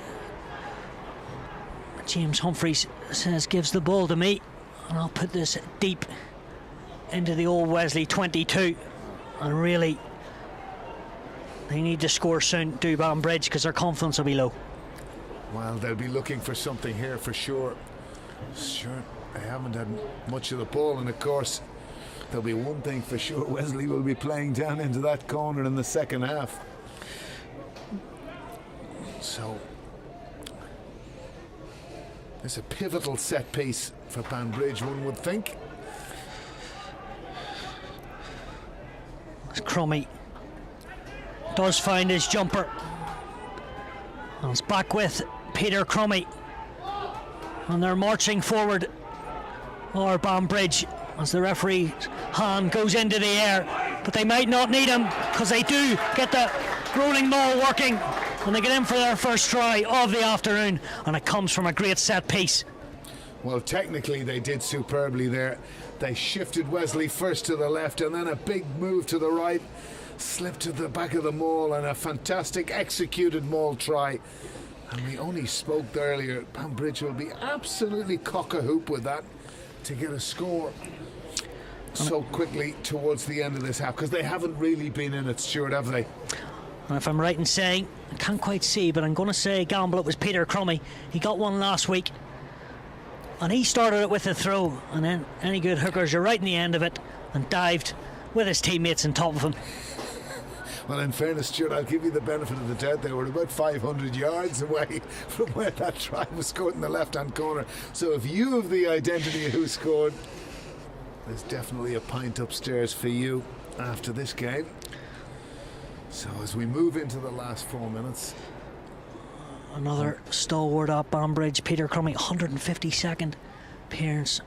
James Humphreys says, gives the ball to me, and I'll put this deep into the old Wesley 22. And really, they need to score soon, do Banbridge, because their confidence will be low. Well, they'll be looking for something here for sure. Sure, they haven't had much of the ball, and of course, there'll be one thing for sure: Wesley will be playing down into that corner in the second half. So, it's a pivotal set piece for Banbridge, one would think. Crummy does find his jumper, and it's back with Peter Crummy, and they're marching forward, or Banbridge, as the referee's hand goes into the air, but they might not need him, because they do get the rolling ball working, and they get in for their first try of the afternoon, and it comes from a great set piece. Well, technically they did superbly there. They shifted Wesley first to the left, and then a big move to the right, slipped to the back of the maul, and a fantastic executed maul try. And we only spoke earlier, Banbridge will be absolutely cock-a-hoop with that to get a score so quickly towards the end of this half, because they haven't really been in it, Stuart, have they? And if I'm right in saying, I can't quite see, but I'm going to say gamble it was Peter Crummy. He got one last week, and he started it with a throw, and then any good hookers are right in the end of it, and dived with his teammates on top of him. Well, in fairness, Stuart, I'll give you the benefit of the doubt. They were about 500 yards away from where that try was scored in the left-hand corner. So if you have the identity of who scored, there's definitely a pint upstairs for you after this game. So as we move into the last 4 minutes, another stalwart at Banbridge, Peter Crummy, 152nd appearance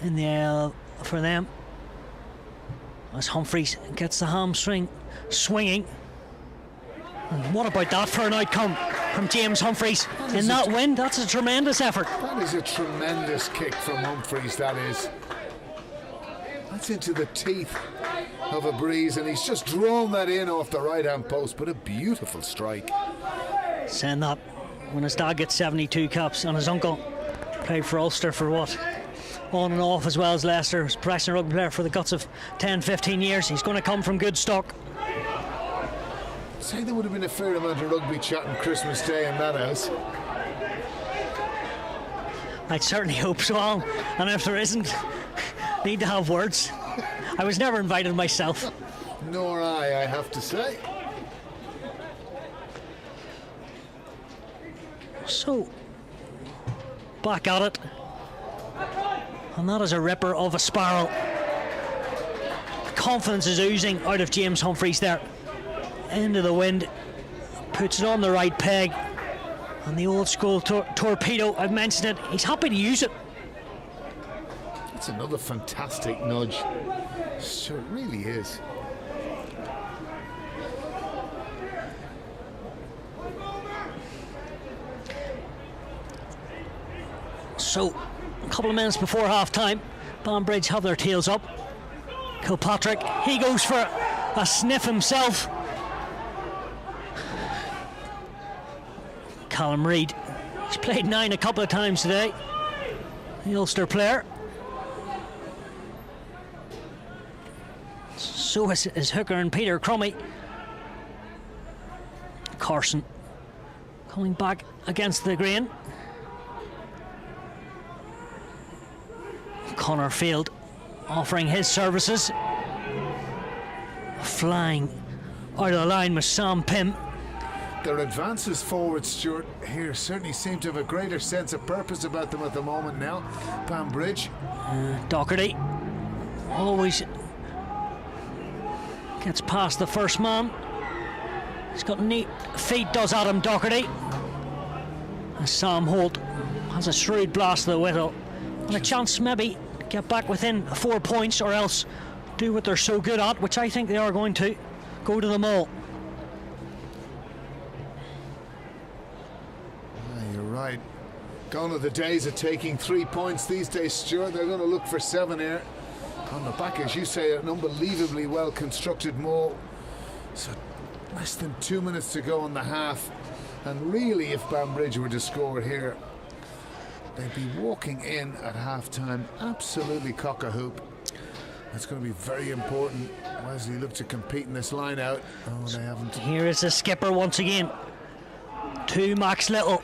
in the AIL for them, as Humphreys gets the hamstring swinging. And what about that for an outcome from James Humphreys in that win? That's a tremendous effort. That is a tremendous kick from Humphreys, that is. That's into the teeth of a breeze, and he's just drawn that in off the right-hand post, but a beautiful strike. Saying that when his dad gets 72 caps and his uncle played for Ulster for what? On and off, as well as Leicester, was a professional rugby player for the guts of 10-15 years. He's going to come from good stock. I'd say there would have been a fair amount of rugby chat on Christmas Day in that house. I'd certainly hope so, Alan. And if there isn't, need to have words. I was never invited myself. Nor I have to say. So, back at it. And that is a ripper of a spiral. Confidence is oozing out of James Humphreys there. Into the wind. Puts it on the right peg. And the old school torpedo, I've mentioned it, he's happy to use it. That's another fantastic nudge. Sure, it really is. So, a couple of minutes before half time, Banbridge have their tails up. Kilpatrick, he goes for a sniff himself. Callum Reid, he's played 9 a couple of times today, the Ulster player. So is Hooker and Peter Crummy. Carson coming back against the grain. Connor Field offering his services. Flying out of the line with Sam Pym. Their advances forward, Stuart, here certainly seem to have a greater sense of purpose about them at the moment now. Banbridge. Doherty always gets past the first man. He's got neat feet, does Adam Doherty. And Sam Holt has a shrewd blast of the whittle and a chance maybe to get back within 4 points, or else do what they're so good at, which I think they are going to, go to the maul. You're right. Gone are the days of taking 3 points these days, Stuart. They're going to look for 7 here. On the back, as you say, an unbelievably well constructed maul. So less than 2 minutes to go in the half, and really if Banbridge were to score here, they'd be walking in at half-time absolutely cock-a-hoop. That's going to be very important. Wesley look to compete in this line out. Oh, they haven't. Here is the skipper once again. 2 Max Little.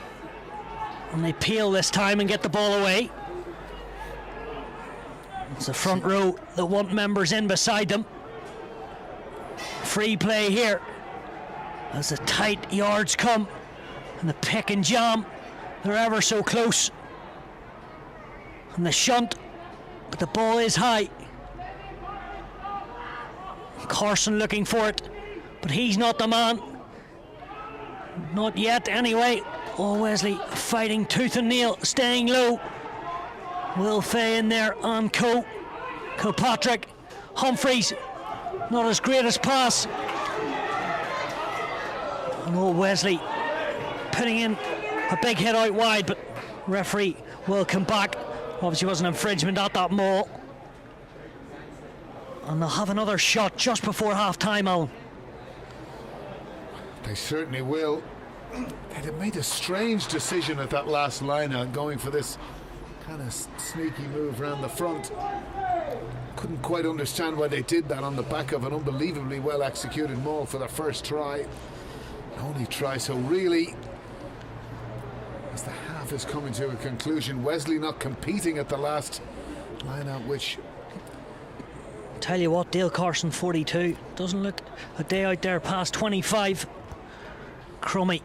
And they peel this time and get the ball away. It's the front row that want members in beside them. Free play here. As the tight yards come and the pick and jam, they're ever so close. And the shunt, but the ball is high. Carson looking for it, but he's not the man. Not yet, anyway. Oh, Wesley fighting tooth and nail, staying low. Will Fay in there on Kilpatrick. Humphreys, not as great as pass. And oh, Wesley putting in a big hit out wide, but referee will come back. Obviously was an infringement at that maul. And they'll have another shot just before half-time, Alan. They certainly will. They'd have made a strange decision at that last line out, going for this kind of sneaky move around the front. Couldn't quite understand why they did that on the back of an unbelievably well executed maul for the first try. Only try, so really, as the half is coming to a conclusion, Wesley not competing at the last line out, which... Tell you what, Dale Carson 42 doesn't look a day out there past 25. Crummy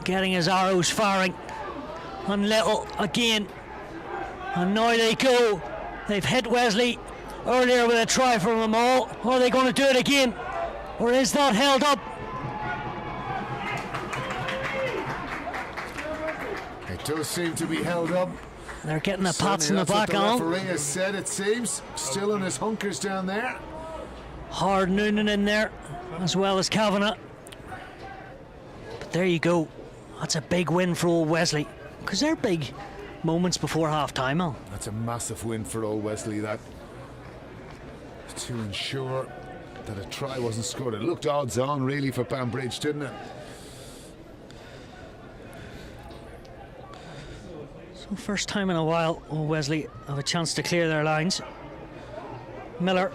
getting his arrows firing, and Little again, and now they go. They've hit Wesley earlier with a try from them all. Are they going to do it again, or is that held up? It does seem to be held up. They're getting the pats in the back on. on. The referee has said, it seems. Still in his hunkers down there. Hard Noonan in there, as well as Kavanagh. But there you go. That's a big win for old Wesley, because they're big moments before half-time, Al. That's a massive win for old Wesley, that, to ensure that a try wasn't scored. It looked odds on, really, for Banbridge, didn't it? First time in a while, old Wesley have a chance to clear their lines. Miller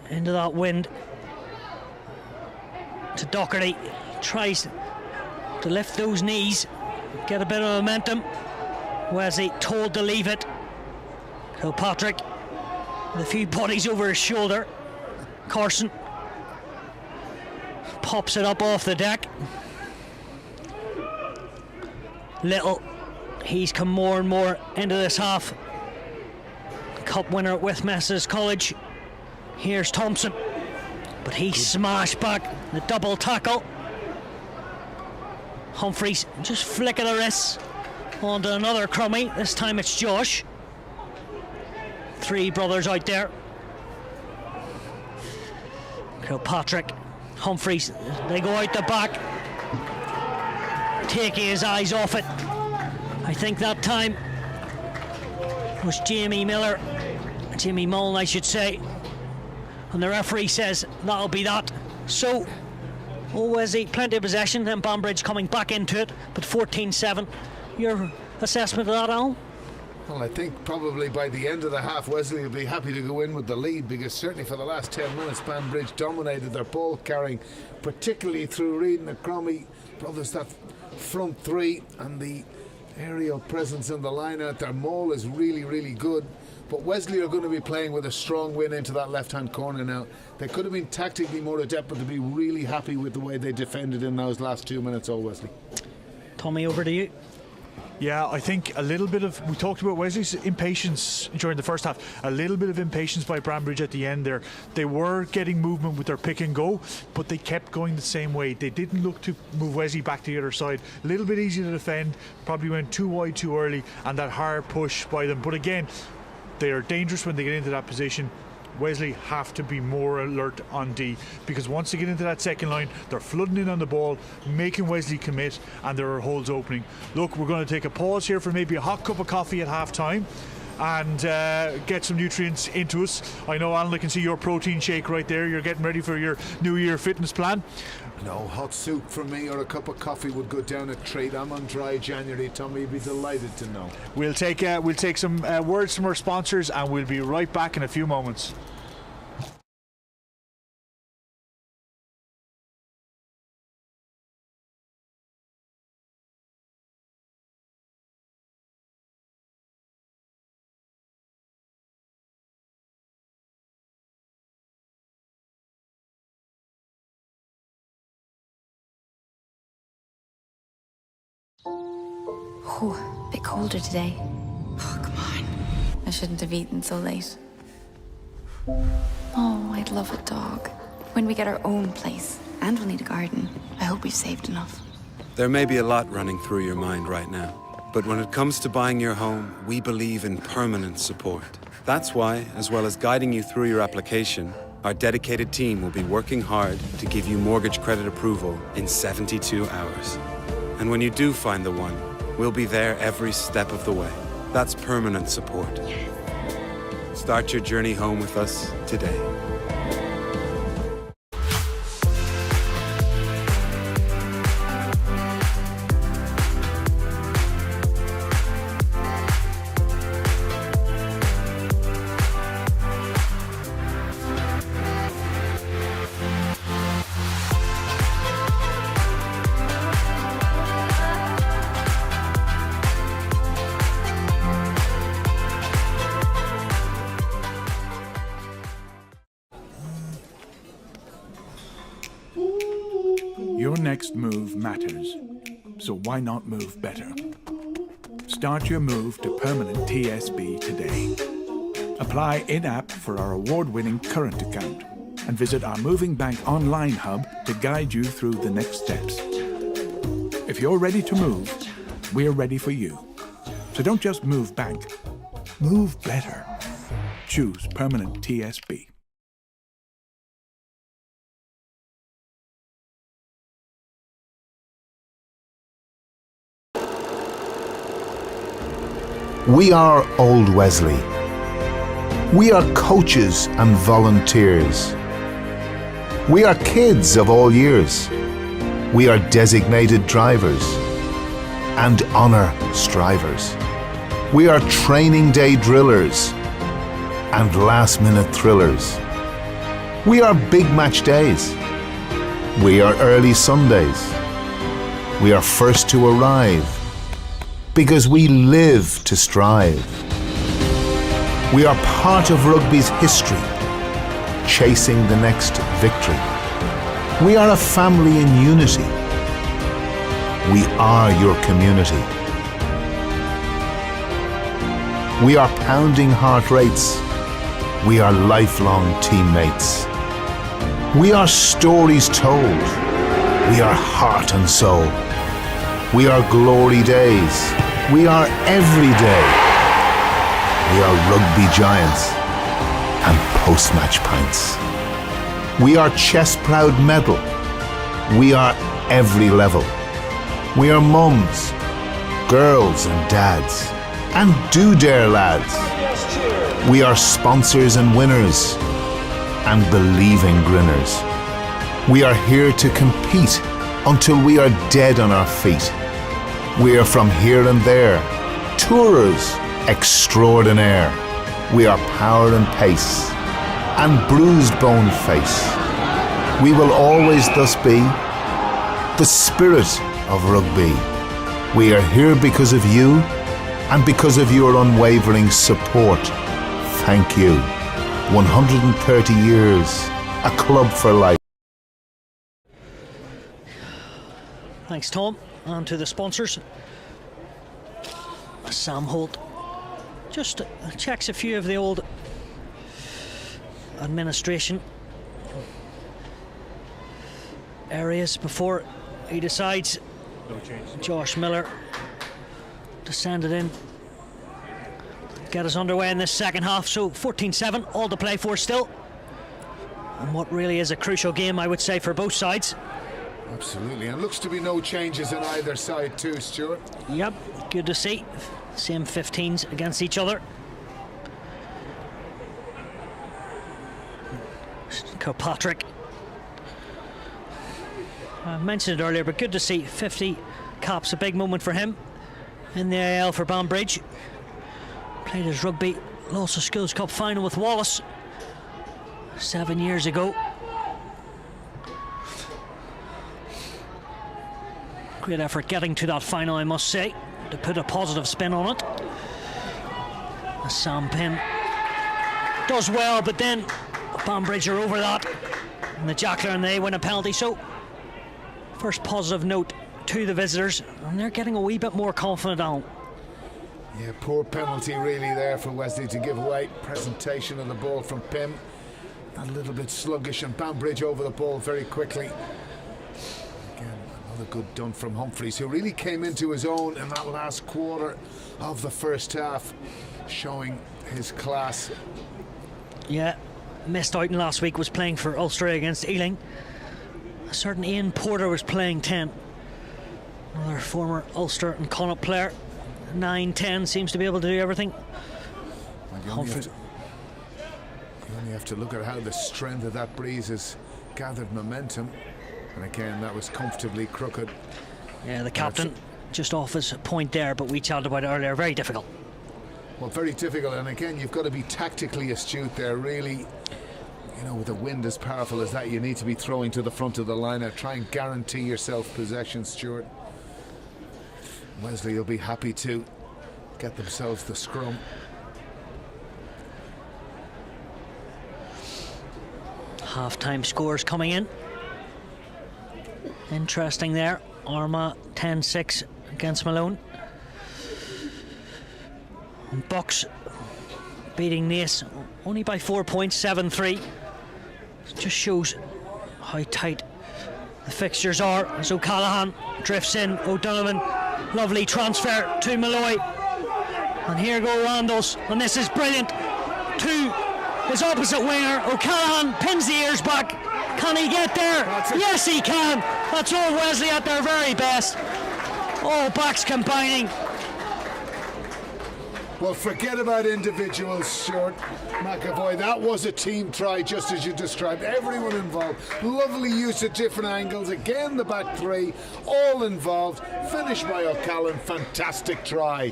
into that wind to Docherty, tries to lift those knees, get a bit of momentum. Wesley told to leave it. Kilpatrick with a few bodies over his shoulder. Carson pops it up off the deck. Little, he's come more and more into this half. Cup winner at Westmesses College. Here's Thompson, but he smashed back the double tackle. Humphreys just flick of the wrists onto another crummy. This time it's Josh. 3 brothers out there. Kilpatrick, Humphreys, they go out the back, taking his eyes off it. I think that time was Jamie Mullen, I should say, and the referee says that'll be that. So, Wesley, plenty of possession, then Banbridge coming back into it, but 14-7. Your assessment of that, Alan? Well, I think probably by the end of the half, Wesley will be happy to go in with the lead, because certainly for the last 10 minutes, Banbridge dominated their ball carrying, particularly through Reid and Cromie. Brothers, that front 3 and the aerial presence in the line out, their maul is really, really good. But Wesley are going to be playing with a strong win into that left-hand corner now. They could have been tactically more adept, but to be really happy with the way they defended in those last 2 minutes, all Wesley. Tommy, over to you. Yeah, I think a little bit of, we talked about Wesley's impatience during the first half, a little bit of impatience by Banbridge at the end there. They were getting movement with their pick and go, but they kept going the same way. They didn't look to move Wesley back to the other side. A little bit easy to defend, probably went too wide too early, and that hard push by them. But again, they are dangerous when they get into that position. Wesley have to be more alert on D, because once they get into that second line, they're flooding in on the ball, making Wesley commit, and there are holes opening. Look, we're going to take a pause here for maybe a hot cup of coffee at half time. and get some nutrients into us. I know, Alan, I can see your protein shake right there. You're getting ready for your New Year fitness plan. No, hot soup for me or a cup of coffee would go down a treat. I'm on dry January, Tommy. You'd be delighted to know. We'll take some words from our sponsors, and we'll be right back in a few moments. Oh, a bit colder today. Oh, come on. I shouldn't have eaten so late. Oh, I'd love a dog. When we get our own place, and we'll need a garden, I hope we've saved enough. There may be a lot running through your mind right now, but when it comes to buying your home, we believe in permanent support. That's why, as well as guiding you through your application, our dedicated team will be working hard to give you mortgage credit approval in 72 hours. And when you do find the one, we'll be there every step of the way. That's permanent support. Start your journey home with us today. Your next move matters, so why not move better? Start your move to permanent TSB today. Apply in-app for our award-winning current account and visit our Moving Bank online hub to guide you through the next steps. If you're ready to move, we're ready for you. So don't just move bank, move better. Choose permanent TSB. We are Old Wesley. We are coaches and volunteers. We are kids of all years. We are designated drivers and honour strivers. We are training day drillers and last-minute thrillers. We are big match days. We are early Sundays. We are first to arrive because we live to strive. We are part of rugby's history, chasing the next victory. We are a family in unity. We are your community. We are pounding heart rates. We are lifelong teammates. We are stories told. We are heart and soul. We are glory days. We are every day. We are rugby giants and post-match pints. We are chest-proud medal. We are every level. We are mums, girls and dads, and do-dare lads. We are sponsors and winners, and believing grinners. We are here to compete until we are dead on our feet. We are from here and there, tourers extraordinaire. We are power and pace, and bruised bone face. We will always thus be the spirit of rugby. We are here because of you, and because of your unwavering support. Thank you. 130 years, a club for life. Thanks, Tom. On to the sponsors. Sam Holt just checks a few of the old administration areas before he decides Josh Miller to send it in, get us underway in this second half. So 14-7, all to play for still, and what really is a crucial game, I would say, for both sides. Absolutely, and looks to be no changes on either side too, Stuart. Yep, good to see. Same 15s against each other. Kirkpatrick. I mentioned it earlier, but good to see 50 caps, a big moment for him in the AIL for Banbridge. Played his rugby Lawson Schools Cup final with Wallace 7 years ago. Great effort getting to that final, I must say, to put a positive spin on it. Sam Pym does well, but then Banbridge are over that, and the Jackler, and they win a penalty. So first positive note to the visitors, and they're getting a wee bit more confident on. Yeah, poor penalty really there for Wesley to give away. Presentation of the ball from Pym, a little bit sluggish, and Banbridge over the ball very quickly. Again, another good done from Humphreys, who really came into his own in that last quarter of the first half, showing his class. Yeah, missed out in last week, was playing for Ulster against Ealing. A certain Ian Porter was playing 10. Another former Ulster and Connaught player. 9-10 seems to be able to do everything. You only have to look at how the strength of that breeze has gathered momentum. And again, that was comfortably crooked. Yeah, the captain just off his point there, but we chatted about it earlier. Very difficult. Well, very difficult, and again, you've got to be tactically astute there, really. You know, with a wind as powerful as that, you need to be throwing to the front of the line and try and guarantee yourself possession, Stuart. Wesley will be happy to get themselves the scrum. Half-time scores coming in. Interesting there. Armagh 10-6 against Malone. And Bucks beating Naas only by 4 points, 7-3. It just shows how tight the fixtures are as O'Callaghan drifts in. O'Donovan, lovely transfer to Malloy. And here go Randalls, and this is brilliant. To his opposite winger, O'Callaghan pins the ears back. Can he get there? Yes, he can. That's all Wesley at their very best. All backs combining. Well, forget about individuals, Stuart McAvoy. That was a team try, just as you described. Everyone involved. Lovely use at different angles. Again, the back three, all involved. Finished by O'Callaghan. Fantastic try.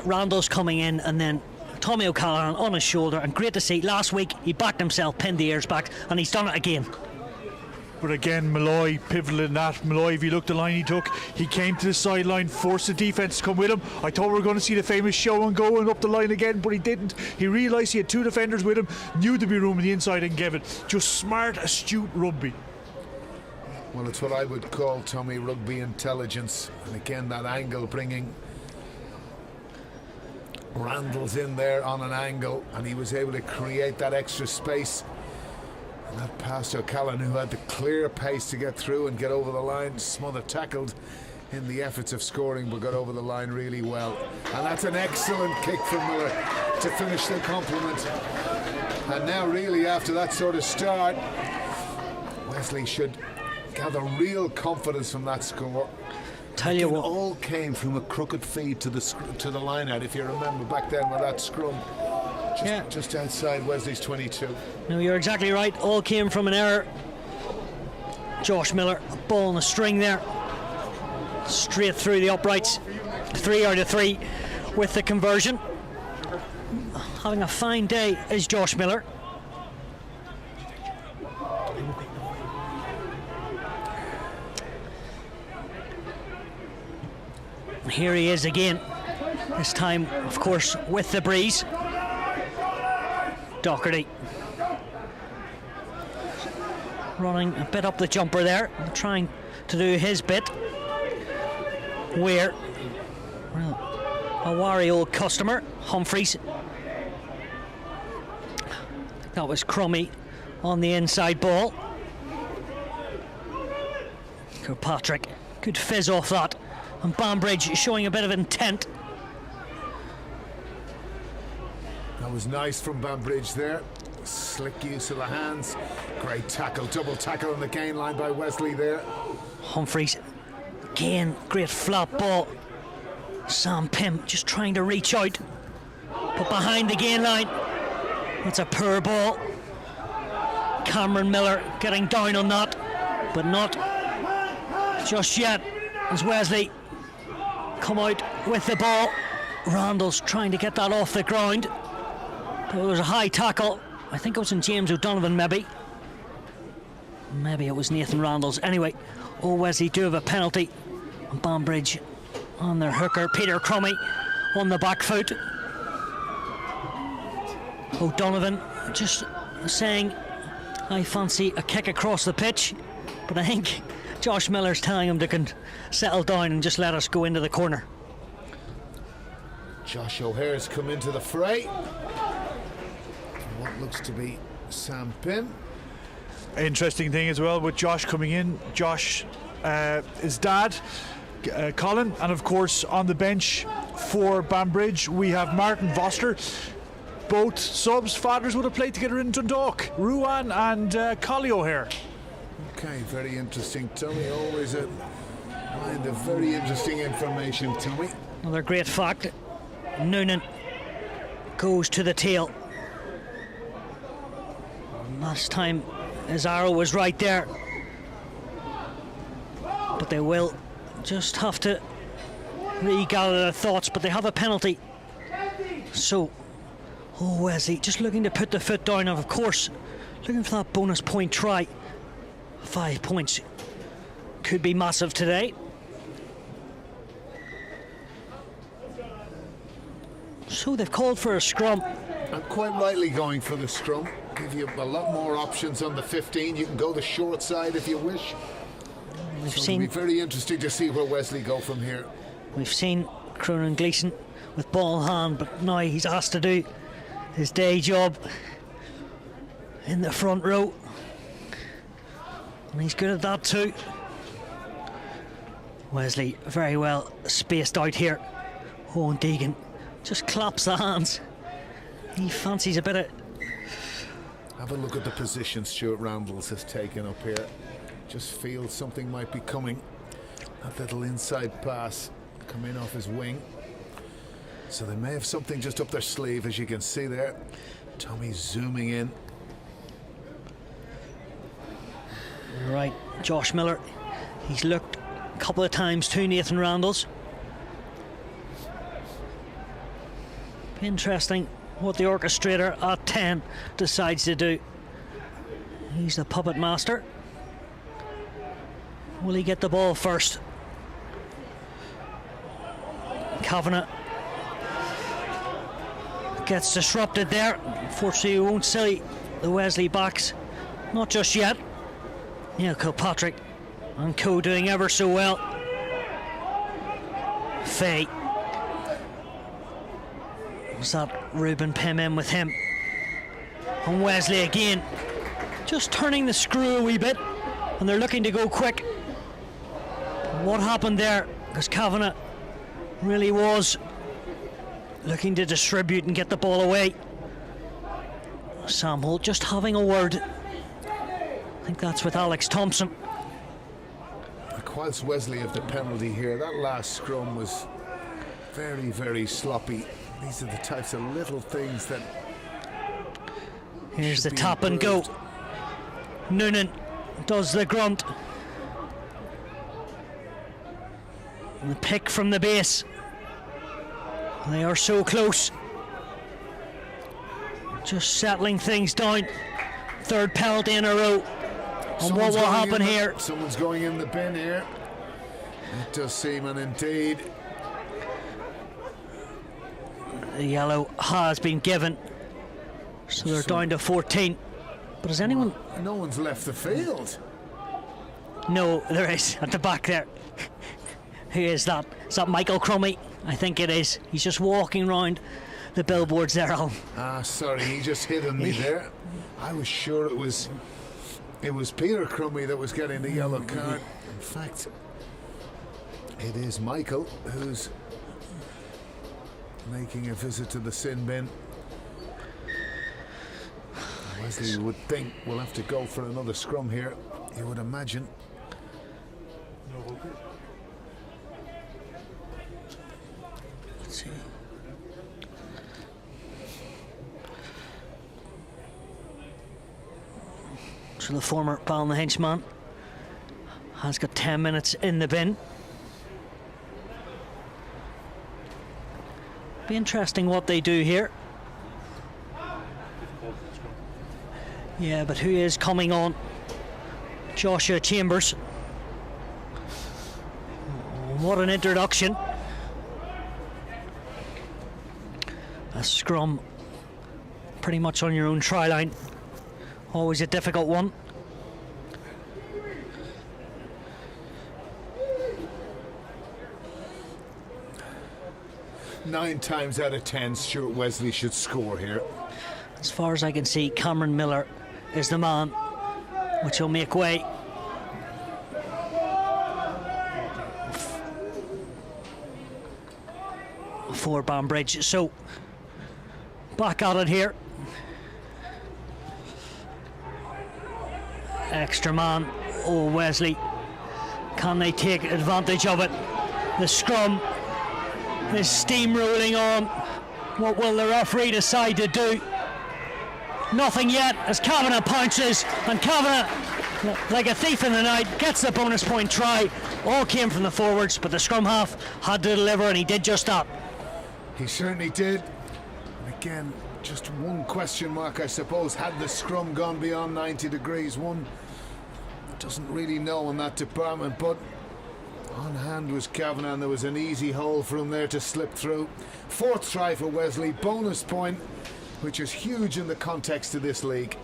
Randall's coming in, and then Tommy O'Callaghan on his shoulder. And great to see. Last week, he backed himself, pinned the ears back, and he's done it again. But again, Malloy pivotal in that. Malloy, if you look the line he took, he came to the sideline, forced the defence to come with him. I thought we were going to see the famous show and go and up the line again, but he didn't. He realised he had two defenders with him, knew there'd be room on the inside and gave it. Just smart, astute rugby. Well, it's what I would call, Tommy, rugby intelligence. And again, that angle bringing Randall's in there on an angle, and he was able to create that extra space. And that pass to O'Callaghan, who had the clear pace to get through and get over the line. Smother tackled in the efforts of scoring, but got over the line really well. And that's an excellent kick from Miller to finish the compliment. And now really after that sort of start, Wesley should gather real confidence from that score. Tell you what, all came from a crooked feed to the line out, if you remember back then with that scrum. Just outside Wesley's 22. No, you're exactly right. All came from an error. Josh Miller, a ball on a string there. Straight through the uprights. 3 out of 3 with the conversion. Having a fine day is Josh Miller. Here he is again. This time, of course, with the breeze. Doherty running a bit up the jumper there, trying to do his bit. Where, well, a wary old customer, Humphreys. That was Crummy on the inside ball. Kirkpatrick, good fizz off that. And Banbridge showing a bit of intent. That was nice from Banbridge there. Slick use of the hands. Great tackle, double tackle on the gain line by Wesley there. Humphreys, again, great flat ball. Sam Pym just trying to reach out, but behind the gain line. It's a poor ball. Cameron Miller getting down on that, but not just yet as Wesley come out with the ball. Randall's trying to get that off the ground. But it was a high tackle. I think it was in James O'Donovan, maybe. Maybe it was Nathan Randall's. Anyway, Wesley do have a penalty. Banbridge on their hooker. Peter Crummy on the back foot. O'Donovan just saying, I fancy a kick across the pitch, but I think Josh Miller's telling him to settle down and just let us go into the corner. Josh O'Hare's come into the fray. What looks to be Sam Pym. Interesting thing as well with Josh coming in. Josh, his dad, Colin, and of course on the bench for Banbridge we have Martin Foster. Both subs' fathers would have played together in Dundalk, Ruan and Collie O'Hare. Okay, very interesting, Tommy. Always a mind of very interesting information, Tommy. Another great fact, Noonan goes to the tail. Last time his arrow was right there, but they will just have to regather their thoughts. But they have a penalty, so Wesley just looking to put the foot down, and of course looking for that bonus point try. 5 points could be massive today. So they've called for a scrum. And quite rightly going for the scrum. Give you a lot more options on the 15. You can go the short side if you wish. It'll be very interesting to see where Wesley go from here. We've seen Cronin Gleeson with ball in hand, but now he's asked to do his day job in the front row, and he's good at that too. Wesley very well spaced out here. Owen Deegan just claps the hands. He fancies a bit of... Have a look at the position Stuart Randalls has taken up here. Just feels something might be coming. That little inside pass coming off his wing. So they may have something just up their sleeve, as you can see there. Tommy zooming in. Right, Josh Miller. He's looked a couple of times to Nathan Randalls. Interesting what the orchestrator at 10 decides to do. He's the puppet master. Will he get the ball first? Kavanagh gets disrupted there. Unfortunately, we won't see the Wesley backs. Not just yet. Neil Kilpatrick and co doing ever so well. Faye. Was that Ruben Pym in with him? And Wesley again, just turning the screw a wee bit, and they're looking to go quick. What happened there? Because Kavanagh really was looking to distribute and get the ball away. Sam Holt just having a word. I think that's with Alex Thompson. Whilst Wesley have the penalty here, that last scrum was very, very sloppy. These are the types of little things that... Here's the tap and go. Noonan does the grunt. And the pick from the base. They are so close. Just settling things down. Third penalty in a row. And what will happen here? Someone's going in the bin here. It does seem, and indeed... The yellow has been given. So they're down to 14. But has anyone... No one's left the field. No, there is, at the back there. Who is that? Is that Michael Crummy? I think it is. He's just walking around the billboards there, Alan. Sorry, he just hit on me there. I was sure it was Peter Crummy that was getting the yellow card. In fact, it is Michael who's making a visit to the sin bin. Wesley would think we'll have to go for another scrum here, you would imagine. Let's see. So the former Ballina henchman has got 10 minutes in the bin. Be interesting what they do here. Yeah, but who is coming on? Joshua Chambers. What an introduction. A scrum pretty much on your own try line. Always a difficult one. Nine times out of 10, Stuart Wesley should score here. As far as I can see, Cameron Miller is the man which will make way. For Banbridge. So back at it here. Extra man. Oh, Wesley. Can they take advantage of it? The scrum is steamrolling on. What will the referee decide to do? Nothing yet as Kavanagh pounces, and Kavanagh, like a thief in the night, gets the bonus point try. All came from the forwards, but the scrum half had to deliver, and he did just that. He certainly did. And again, just one question mark, I suppose. Had the scrum gone beyond 90 degrees? One doesn't really know in that department, but on hand was Kavanagh, and there was an easy hole for him there to slip through. Fourth try for Wesley, bonus point, which is huge in the context of this league.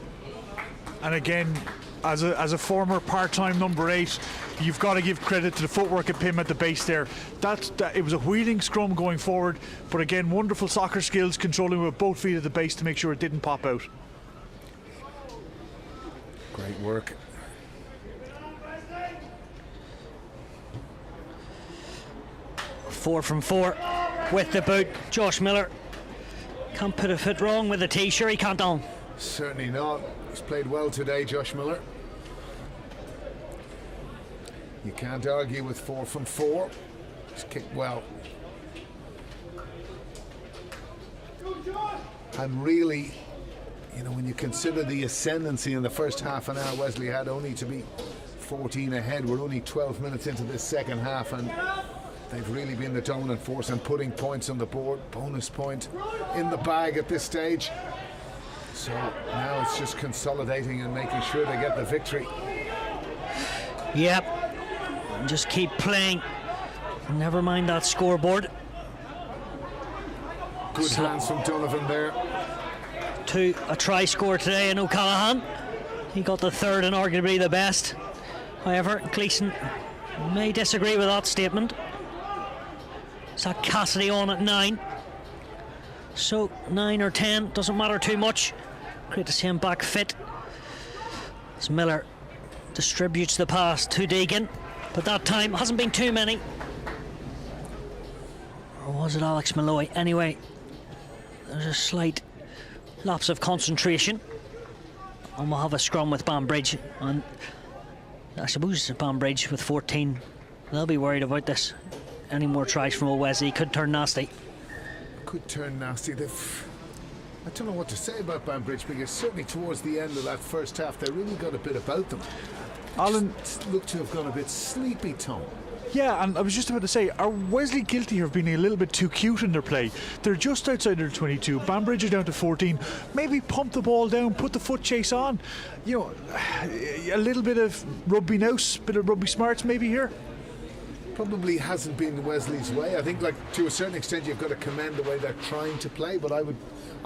And again, as a former part-time number 8, you've got to give credit to the footwork of Pim at the base there. That it was a wheeling scrum going forward, but again, wonderful soccer skills, controlling with both feet at the base to make sure it didn't pop out. Great work. Four from 4 with the boot. Josh Miller can't put a foot wrong with the tee. Sure he can't, Don. Certainly not. He's played well today, Josh Miller. You can't argue with 4 from 4. He's kicked well. And really, you know, when you consider the ascendancy in the first half an hour, Wesley had only to be 14 ahead. We're only 12 minutes into this second half, and they've really been the dominant force and putting points on the board. Bonus point in the bag at this stage. So now it's just consolidating and making sure they get the victory. Yep. And just keep playing. Never mind that scoreboard. Good hands from Donovan there. A try score today in O'Callaghan. He got the third and arguably the best. However, Gleeson may disagree with that statement. Is that Cassidy on at 9? So 9 or 10 doesn't matter too much. Great to see him back fit as Miller distributes the pass to Deegan, but that time hasn't been too many. Or was it Alex Malloy? Anyway, there's a slight lapse of concentration, and we'll have a scrum with Banbridge. And I suppose Banbridge with 14, they'll be worried about this. Any more tries from Wesley could turn nasty. Could turn nasty. I don't know what to say about Banbridge, because certainly towards the end of that first half they really got a bit about them. Alan looked to have gone a bit sleepy, Tom. Yeah, and I was just about to say, are Wesley guilty of being a little bit too cute in their play? They're just outside their 22. Banbridge are down to 14. Maybe pump the ball down, put the foot chase on. You know, a little bit of rugby nous, bit of rugby smarts maybe here. Probably hasn't been Wesley's way. I think, like, to a certain extent you've got to commend the way they're trying to play, but I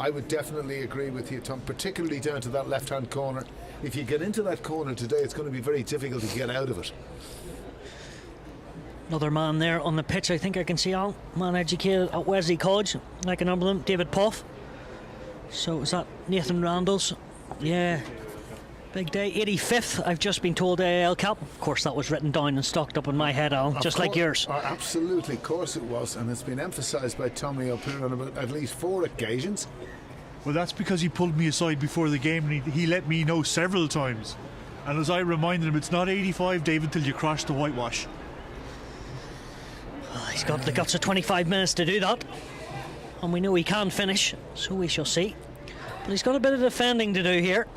would definitely agree with you, Tom, particularly down to that left-hand corner. If you get into that corner today, it's going to be very difficult to get out of it. Another man there on the pitch, I think I can see Al, man educated at Wesley College, like a number of them, David Puff. So is that Nathan Randall's? Yeah. Big day, 85th, I've just been told, AIL cap. Of course, that was written down and stocked up in my head, Al, just like yours. Absolutely, of course it was, and it's been emphasised by Tommy up here on about at least 4 occasions. Well, that's because he pulled me aside before the game, and he let me know several times. And as I reminded him, it's not 85, David, till you crash the whitewash. Well, he's got the guts of 25 minutes to do that, and we know he can finish, so we shall see. But he's got a bit of defending to do here.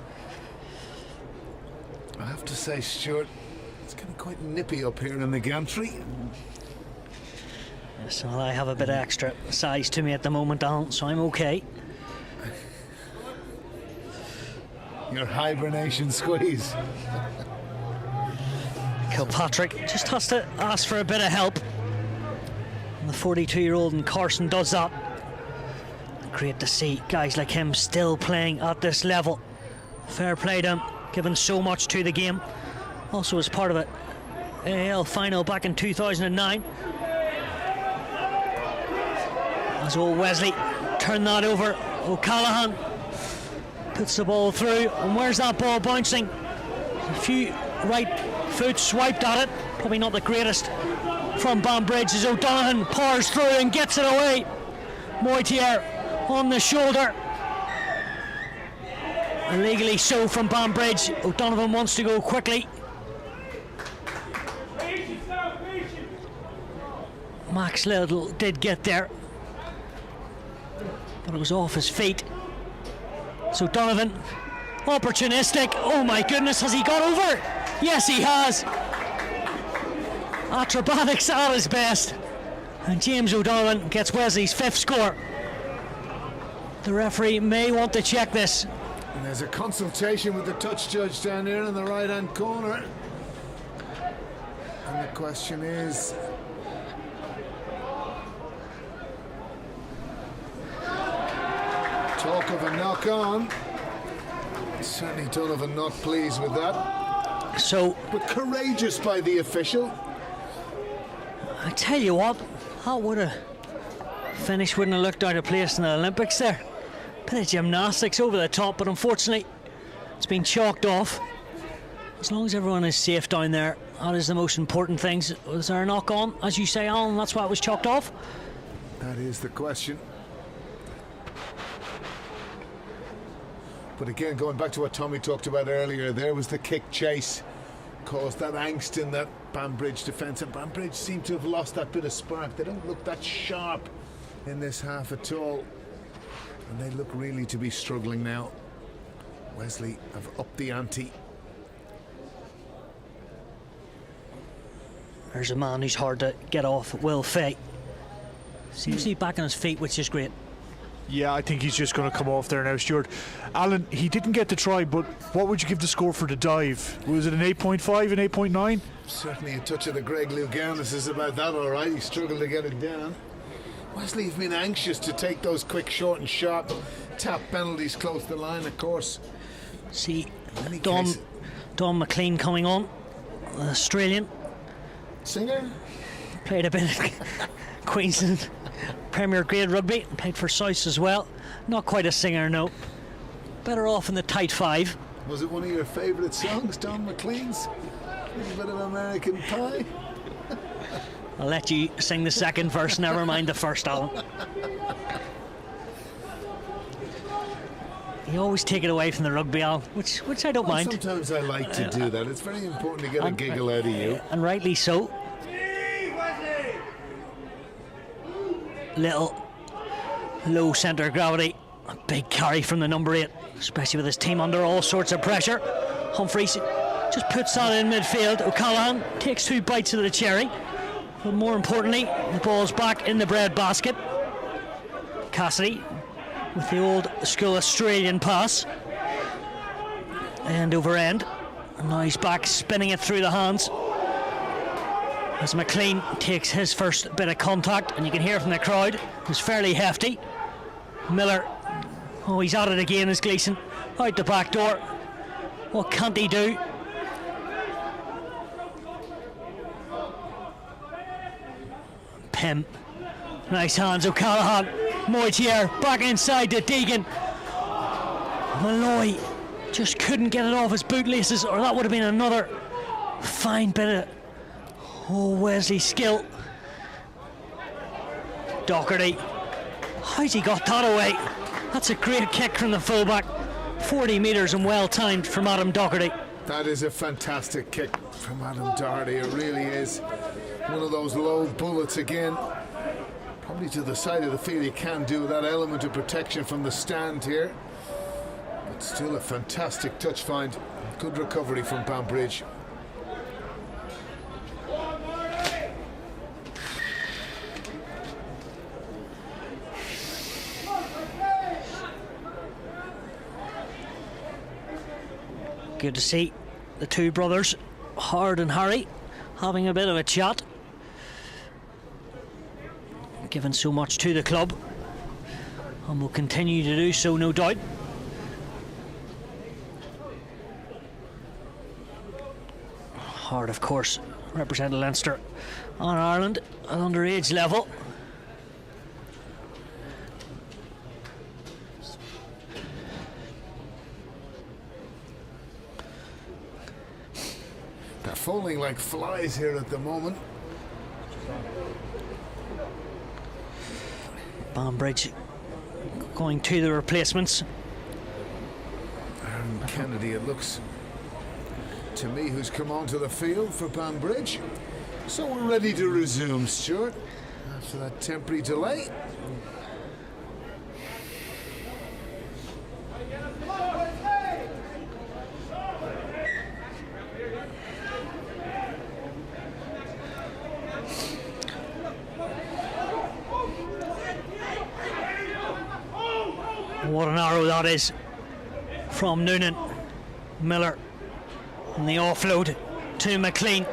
I have to say, Stuart, it's getting quite nippy up here in the gantry. Yes, well, I have a bit of extra size to me at the moment, Alan, so I'm okay. Your hibernation squeeze. Kilpatrick just has to ask for a bit of help. And the 42-year-old in Carson does that. Great to see guys like him still playing at this level. Fair play to him, given so much to the game. Also as part of it, AIL final back in 2009. As old Wesley turned that over, O'Callaghan puts the ball through, and where's that ball bouncing? A few right foot swiped at it, probably not the greatest from Banbridge, as O'Donovan powers through and gets it away. Moitier on the shoulder. Illegally so from Banbridge. O'Donovan wants to go quickly. Max Little did get there, but it was off his feet. So Donovan, opportunistic. Oh my goodness, has he got over? Yes, he has. Acrobatics at his best. And James O'Donovan gets Wesley's 5th score. The referee may want to check this. And there's a consultation with the touch judge down here in the right-hand corner. And the question is... talk of a knock-on. Certainly Donovan not pleased with that. So, but courageous by the official. I tell you what, that would have finish wouldn't have looked out of place in the Olympics there. Bit of gymnastics over the top, but unfortunately it's been chalked off. As long as everyone is safe down there, that is the most important thing. Was there a knock-on, as you say, Alan? That's why it was chalked off? That is the question. But again, going back to what Tommy talked about earlier, there was the kick chase, caused that angst in that Banbridge defence, and Banbridge seem to have lost that bit of spark. They don't look that sharp in this half at all, and they look really to be struggling now. Wesley have upped the ante. There's a man who's hard to get off, Will Fay. Seems to be back on his feet, which is great. Yeah, I think he's just going to come off there now, Stuart. Alan, he didn't get the try, but what would you give the score for the dive? Was it an 8.5, an 8.9? Certainly a touch of the Greg Louganis is about that, all right. He struggled to get it down. Wesley have been anxious to take those quick, short and sharp tap penalties close to the line, of course. See, Don McLean coming on, Australian. Singer? Played a bit of Queensland Premier Grade rugby, played for South as well. Not quite a singer, no. Better off in the tight 5. Was it one of your favourite songs, Don McLean's? A little bit of American Pie? I'll let you sing the second verse, never mind the first, Alan. You always take it away from the rugby, Al, which I don't mind. Sometimes I like to do that. It's very important to get a giggle out of you. And rightly so. Little low centre of gravity, a big carry from the number 8, especially with his team under all sorts of pressure. Humphreys just puts that in midfield. O'Callaghan takes 2 bites of the cherry, but more importantly, the ball's back in the bread basket. Cassidy with the old school Australian pass, end over end, and now he's back spinning it through the hands as McLean takes his first bit of contact, and you can hear from the crowd, it's fairly hefty. Miller, oh, he's at it again as Gleeson, out the back door. What can't he do? Pym, nice hands, O'Callaghan, Moitier, back inside to Deegan. Malloy just couldn't get it off his bootlaces, or that would have been another fine bit of Wesley skill. Doherty, how's he got that away? That's a great kick from the fullback. 40 metres and well timed from Adam Doherty. That is a fantastic kick from Adam Doherty. It really is one of those low bullets again. Probably to the side of the field. He can do that element of protection from the stand here. But still a fantastic touch find. Good recovery from Banbridge. Good to see the two brothers, Hard and Harry, having a bit of a chat. Given so much to the club, and will continue to do so, no doubt. Hard, of course, represented Leinster and Ireland at underage level. They're falling like flies here at the moment. Banbridge going to the replacements. Aaron Kennedy, it looks to me, who's come onto the field for Banbridge. So we're ready to resume, Stuart, after that temporary delay. What an arrow that is from Noonan. Miller and the offload to McLean.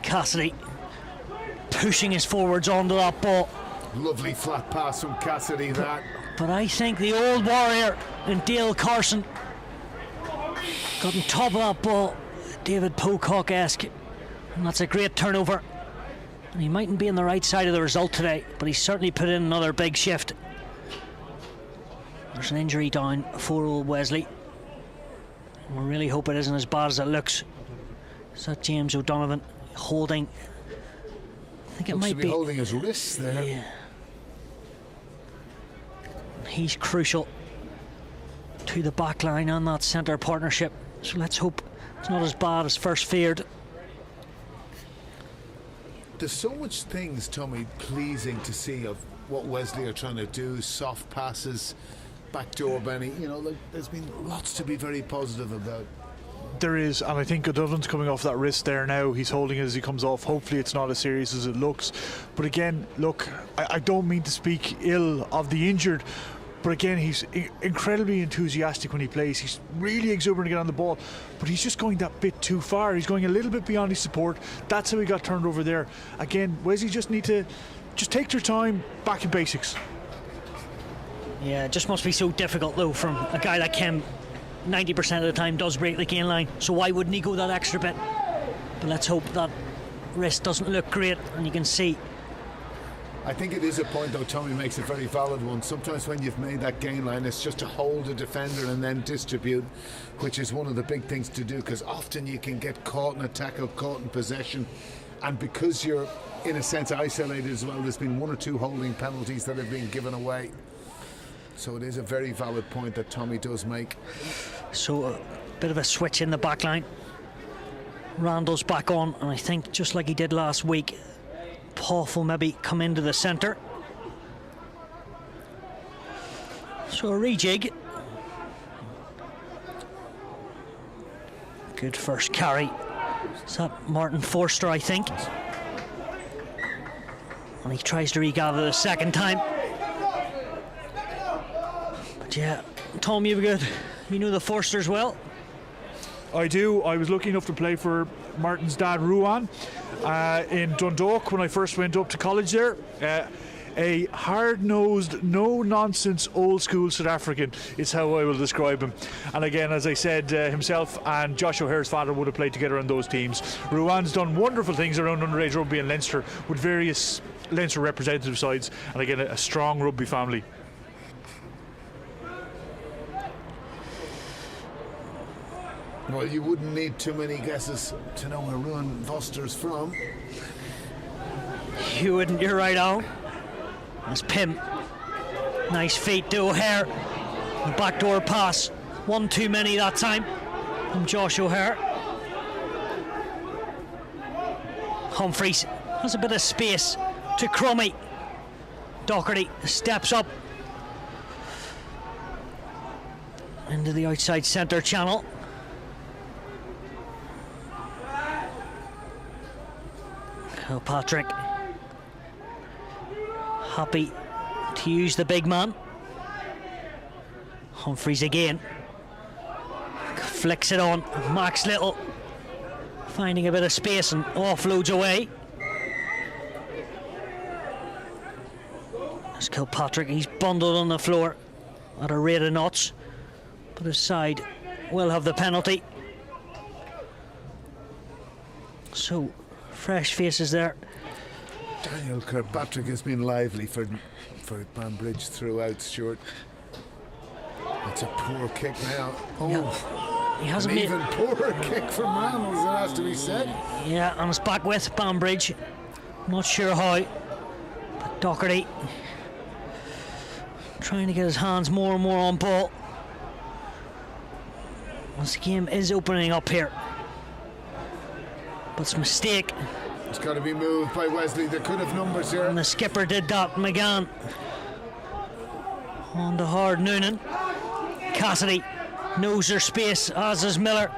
Cassidy pushing his forwards onto that ball. Lovely flat pass from Cassidy, that. But I think the old warrior in Dale Carson got on top of that ball, David Pocock-esque, and that's a great turnover. And he mightn't be on the right side of the result today, but he's certainly put in another big shift. There's an injury down for old Wesley. We really hope it isn't as bad as it looks. Is that James O'Donovan holding? I think it might be holding his wrist there. Yeah. He's crucial to the back line and that centre partnership. So let's hope it's not as bad as first feared. There's so much things, Tommy, pleasing to see of what Wesley are trying to do. Soft passes, backdoor Benny. You know, like, there's been lots to be very positive about. There is, and I think O'Donnell's coming off that wrist there now. He's holding it as he comes off. Hopefully it's not as serious as it looks. But again, look, I don't mean to speak ill of the injured, but again, he's incredibly enthusiastic when he plays. He's really exuberant to get on the ball, but he's just going that bit too far. He's going a little bit beyond his support. That's how he got turned over there. Again, Wesley just need to just take their time, back in basics. Yeah, it just must be so difficult though from a guy like him. 90% of the time does break the gain line, so why wouldn't he go that extra bit? But let's hope that wrist doesn't look great, and you can see. I think it is a point, though, Tommy makes a very valid one. Sometimes when you've made that gain line, it's just to hold a defender and then distribute, which is one of the big things to do, because often you can get caught in a tackle, caught in possession, and because you're, in a sense, isolated as well, there's been one or two holding penalties that have been given away. So it is a very valid point that Tommy does make. So a bit of a switch in the back line. Randall's back on, and I think just like he did last week, Poff will maybe come into the centre. So a rejig. Good first carry. Is that Martin Forster, I think? And he tries to regather the second time. But yeah, Tom, you know the Forsters well. I do. I was lucky enough to play for Martin's dad, Ruan, in Dundalk when I first went up to college there. A hard-nosed, no-nonsense, old-school South African is how I will describe him. And again, as I said, himself and Josh O'Hare's father would have played together on those teams. Ruan's done wonderful things around underage rugby in Leinster with various Leinster representative sides, and again, a strong rugby family. Well, you wouldn't need too many guesses to know where Ruan Foster's from. You wouldn't, you're right on. That's Pym. Nice feet to O'Hare. The backdoor pass. One too many that time from Josh O'Hare. Humphreys has a bit of space to Crummy. Doherty steps up. into the outside centre channel. Kilpatrick happy to use the big man. Humphreys again. Flicks it on. Max Little finding a bit of space and offloads away. There's Kilpatrick. He's bundled on the floor at a rate of knots, but his side will have the penalty. So, fresh faces there. Daniel Kirkpatrick has been lively for Banbridge throughout, Stuart. It's a poor kick now. Oh, yeah, he hasn't an made... even poorer kick from Randalls, it has to be said. Yeah, and it's back with Banbridge. Not sure how, but Doherty trying to get his hands more and more on ball. Once the game is opening up here. But it's a mistake. It's got to be moved by Wesley. They could have numbers here. And the skipper did that, McGann. On to Hard Noonan. Cassidy knows their space, as is Miller.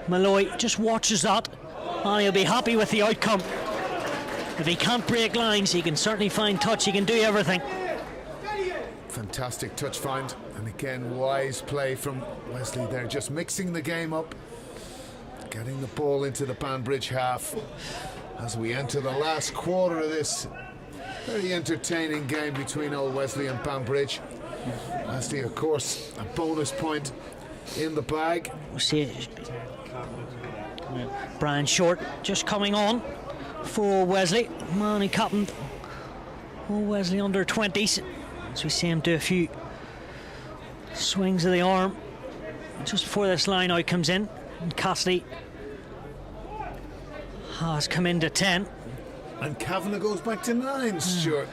Malloy just watches that, and he'll be happy with the outcome. If he can't break lines, he can certainly find touch, he can do everything. Fantastic touch find, and again, wise play from Wesley there, just mixing the game up, getting the ball into the Banbridge half as we enter the last quarter of this very entertaining game between Old Wesley and Banbridge. Wesley, of course, a bonus point in the bag. We'll see Brian Short just coming on for Wesley. Man, he captained Old Wesley under 20s. As we see him do a few swings of the arm just before this line out comes in. And Cassidy has come into 10. And Kavanagh goes back to 9, Stuart.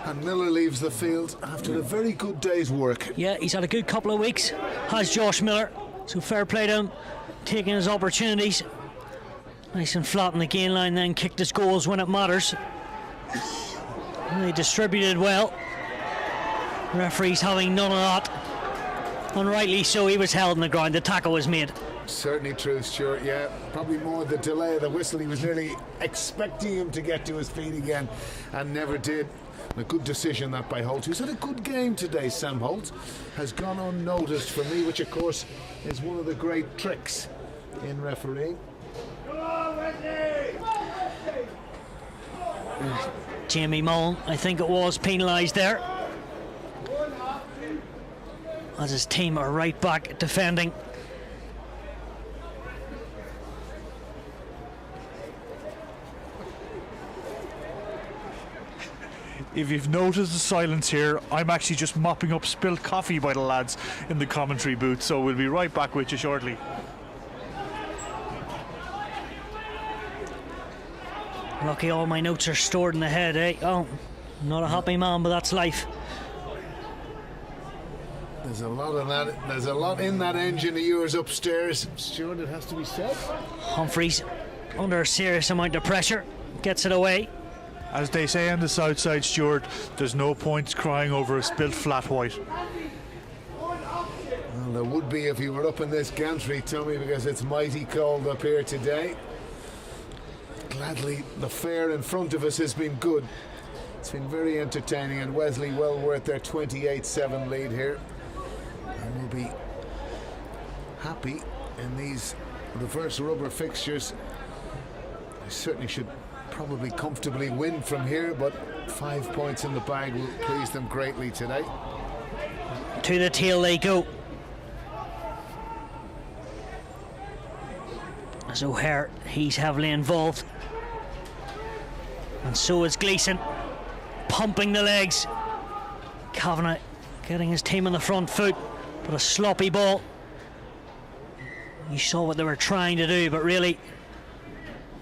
And Miller leaves the field after a very good day's work. Yeah, he's had a good couple of weeks, has Josh Miller. So fair play to him, taking his opportunities. Nice and flat on the gain line, then kicked his goals when it matters. And they distributed well. Referees having none of that. And rightly so, he was held on the ground, the tackle was made. Certainly true, Stuart, yeah. Probably more the delay of the whistle. He was nearly expecting him to get to his feet again and never did. A good decision that by Holt, who's had a good game today. Sam Holt has gone unnoticed for me, which of course is one of the great tricks in refereeing. Jamie Mullen, I think it was, penalised there, as his team are right back defending. If you've noticed the silence here, I'm actually just mopping up spilled coffee by the lads in the commentary booth, so we'll be right back with you shortly. Lucky all my notes are stored in the head, eh? Oh, not a happy man, but that's life. There's a lot of that. There's a lot in that engine of yours upstairs, Stuart, it has to be said. Humphreys under a serious amount of pressure, gets it away. As they say on the south side, Stuart, there's no point crying over a spilt flat white. Well, there would be if you were up in this gantry, Tommy, because it's mighty cold up here today. Gladly, the fare in front of us has been good. It's been very entertaining, and Wesley well worth their 28-7 lead here. And we'll be happy in these reverse rubber fixtures. They certainly should probably comfortably win from here, but 5 points in the bag will please them greatly today. To the tail they go. As O'Hare, he's heavily involved. And so is Gleeson, pumping the legs. Kavanagh getting his team on the front foot, but a sloppy ball. You saw what they were trying to do, but really,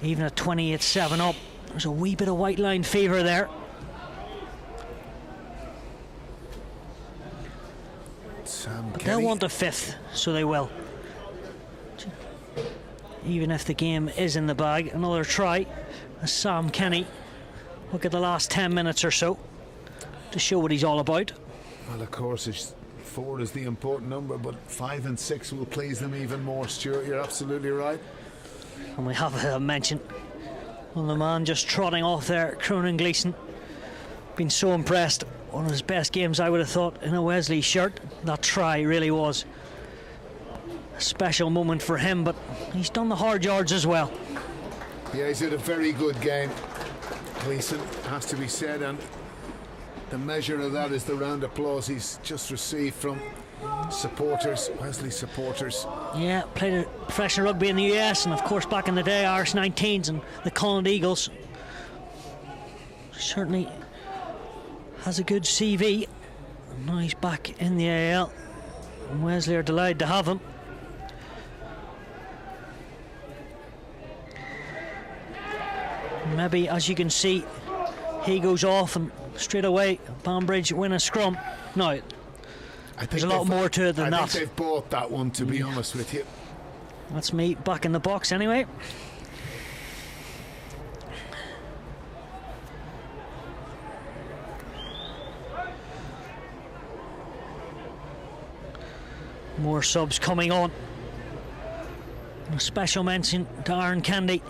even at 28-7 up, there's a wee bit of white line fever there. But they'll want a fifth, so they will. Even if the game is in the bag, another try as Sam Kenny. Look at the last 10 minutes or so to show what he's all about. Well, of course, his 4 is the important number, but 5 and 6 will please them even more. Stuart, you're absolutely right. And we have a mention on the man just trotting off there, Cronin Gleeson. Been so impressed. One of his best games, I would have thought, in a Wesley shirt. That try really was a special moment for him, but he's done the hard yards as well. Yeah, he's had a very good game, Gleeson, has to be said, and the measure of that is the round of applause he's just received from supporters, Wesley supporters. Yeah, played professional rugby in the US, and of course back in the day, Irish 19s and the Connacht Eagles. Certainly has a good CV. Now he's back in the AIL, and Wesley are delighted to have him. Maybe, as you can see, he goes off and straight away Banbridge win a scrum. No, there's a lot more to it than that. I think they've bought that one, to be honest with you. That's me back in the box anyway. More subs coming on. A special mention to Aaron Candy.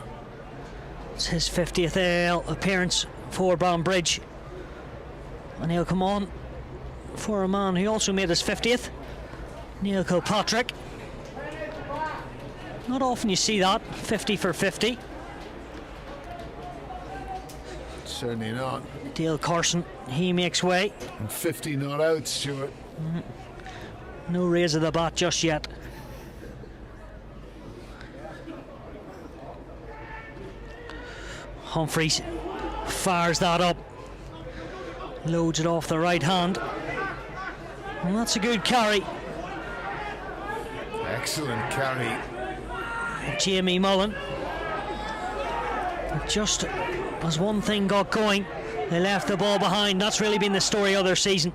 It's his 50th AIL appearance for Banbridge, and he'll come on for a man who also made his 50th, Neil Kilpatrick. Not often you see that, 50 for 50. Certainly not. Dale Carson, he makes way. And 50 not out, Stuart. No raise of the bat just yet. Humphreys fires that up, loads it off the right hand, and that's a good carry. Excellent carry. Jamie Mullen. Just as one thing got going, they left the ball behind. That's really been the story of their season.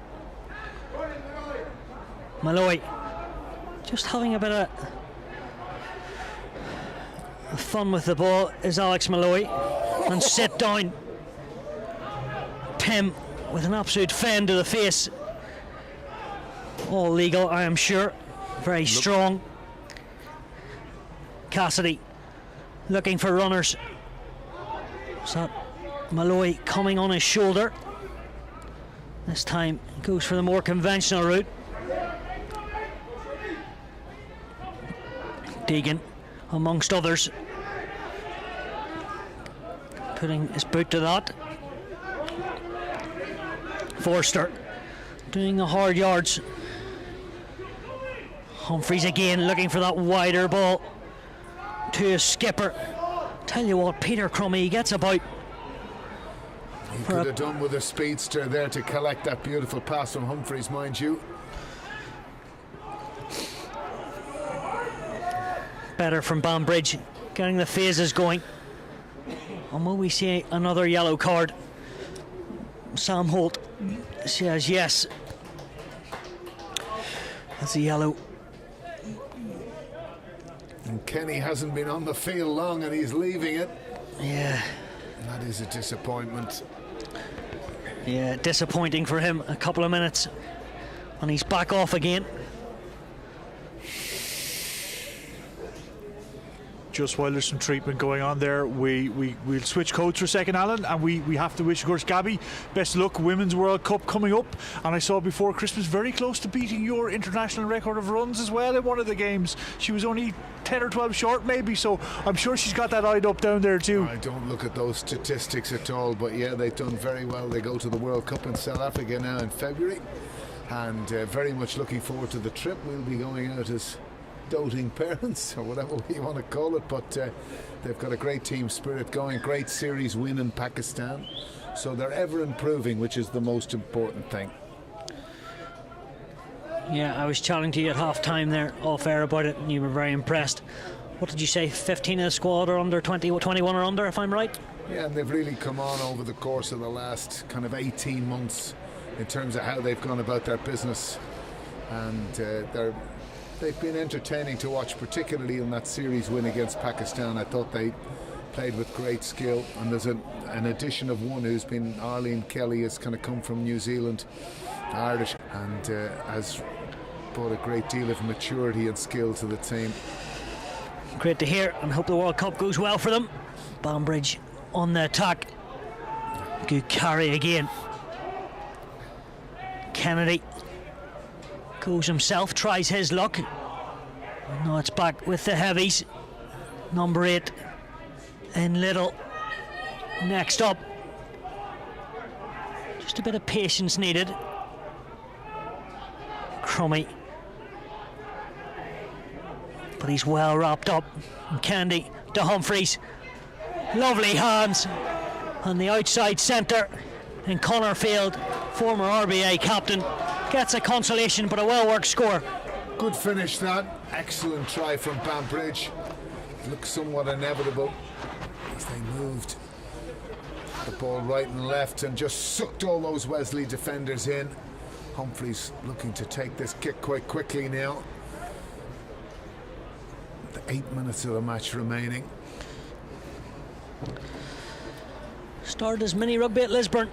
Malloy just having a bit of fun with the ball is Alex Malloy. And sit down. Pym with an absolute fend to the face. All legal, I am sure. Very strong. Cassidy looking for runners. So Malloy coming on his shoulder. This time goes for the more conventional route. Deegan amongst others, putting his boot to that. Forster doing the hard yards. Humphreys again looking for that wider ball to his skipper. Tell you what, Peter Crummy, he gets about. He could have done with a speedster there to collect that beautiful pass from Humphreys, mind you. Better from Banbridge, getting the phases going. And will we see another yellow card? Sam Holt says yes. That's a yellow. And Kenny hasn't been on the field long and he's leaving it. Yeah. That is a disappointment. Yeah, disappointing for him. A couple of minutes and he's back off again. Just while there's some treatment going on there, we'll switch codes for a second, Alan, and we have to wish, of course, Gabby best of luck. Women's World Cup coming up, and I saw before Christmas very close to beating your international record of runs as well in one of the games. She was only 10 or 12 short maybe, so I'm sure she's got that eyed up down there too. I don't look at those statistics at all, but yeah, they've done very well. They go to the World Cup in South Africa now in February, and very much looking forward to the trip. We'll be going out as doting parents or whatever you want to call it, but they've got a great team spirit going, great series win in Pakistan, so they're ever improving, which is the most important thing. Yeah, I was chatting to you at half time there off air about it and you were very impressed. What did you say, 15 of the squad are under 20, 21 or under, if I'm right? Yeah, and they've really come on over the course of the last kind of 18 months in terms of how they've gone about their business, and they've been entertaining to watch, particularly in that series win against Pakistan. I thought they played with great skill, and there's an addition of one who's been, Arlene Kelly, has kind of come from New Zealand, Irish, and has brought a great deal of maturity and skill to the team. Great to hear, and hope the World Cup goes well for them. Banbridge on the attack. Good carry again. Kennedy goes himself, tries his luck. Now it's back with the heavies. Number 8 in Little. Next up. Just a bit of patience needed. Crummy. But he's well wrapped up. And Candy to Humphreys. Lovely hands on the outside centre. And Connor Field, former RBA captain, gets a consolation but a well-worked score. Good finish that. Excellent try from Banbridge. Looked somewhat inevitable as they moved the ball right and left and just sucked all those Wesley defenders in. Humphreys looking to take this kick quite quickly now. The 8 minutes of the match remaining. Started his mini rugby at Lisburn.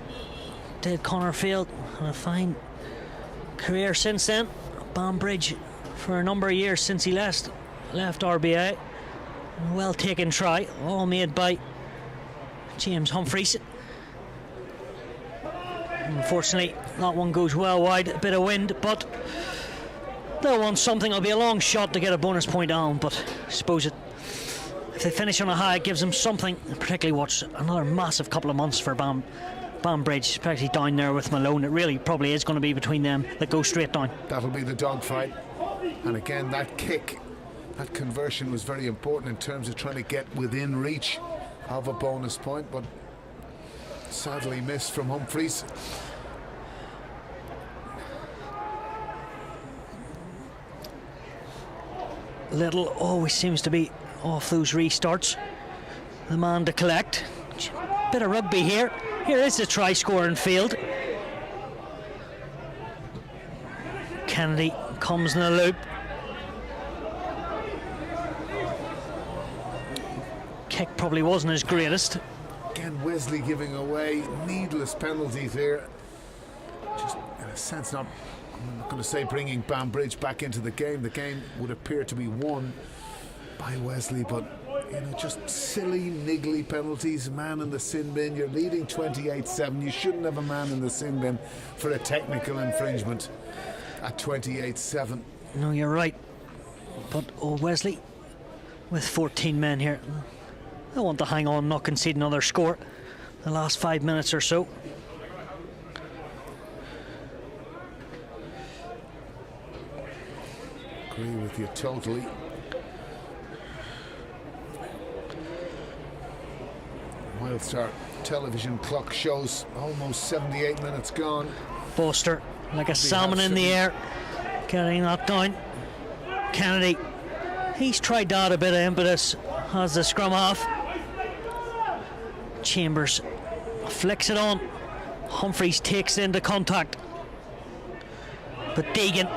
Did Connor Field, and a fine career since then. Banbridge for a number of years since he left RBA. A well taken try, all made by James Humphreys. Unfortunately, that one goes well wide, a bit of wind, but they'll want something. It'll be a long shot to get a bonus point on, but I suppose if they finish on a high, it gives them something. Particularly watch another massive couple of months for Banbridge, especially down there with Malone. It really probably is going to be between them that go straight down. That'll be the dogfight. And again, that kick, that conversion was very important in terms of trying to get within reach of a bonus point, but sadly missed from Humphreys. Little always seems to be off those restarts. The man to collect. Bit of rugby here. Here is the try scoring field. Kennedy comes in the loop. Kick probably wasn't his greatest. Again, Wesley giving away needless penalties here. Just in a sense, I'm not going to say bringing Banbridge back into the game. The game would appear to be won by Wesley, but just silly, niggly penalties. Man in the sin bin. You're leading 28-7. You shouldn't have a man in the sin bin for a technical infringement at 28-7. No, you're right. But Wesley, with 14 men here, they want to hang on, not concede another score the last 5 minutes or so. Agree with you totally. Whilst our television clock shows almost 78 minutes gone. Foster, like a salmon in the air, getting that down. Kennedy, he's tried to add a bit of impetus as the scrum half. Chambers flicks it on. Humphreys takes it into contact. But Deegan,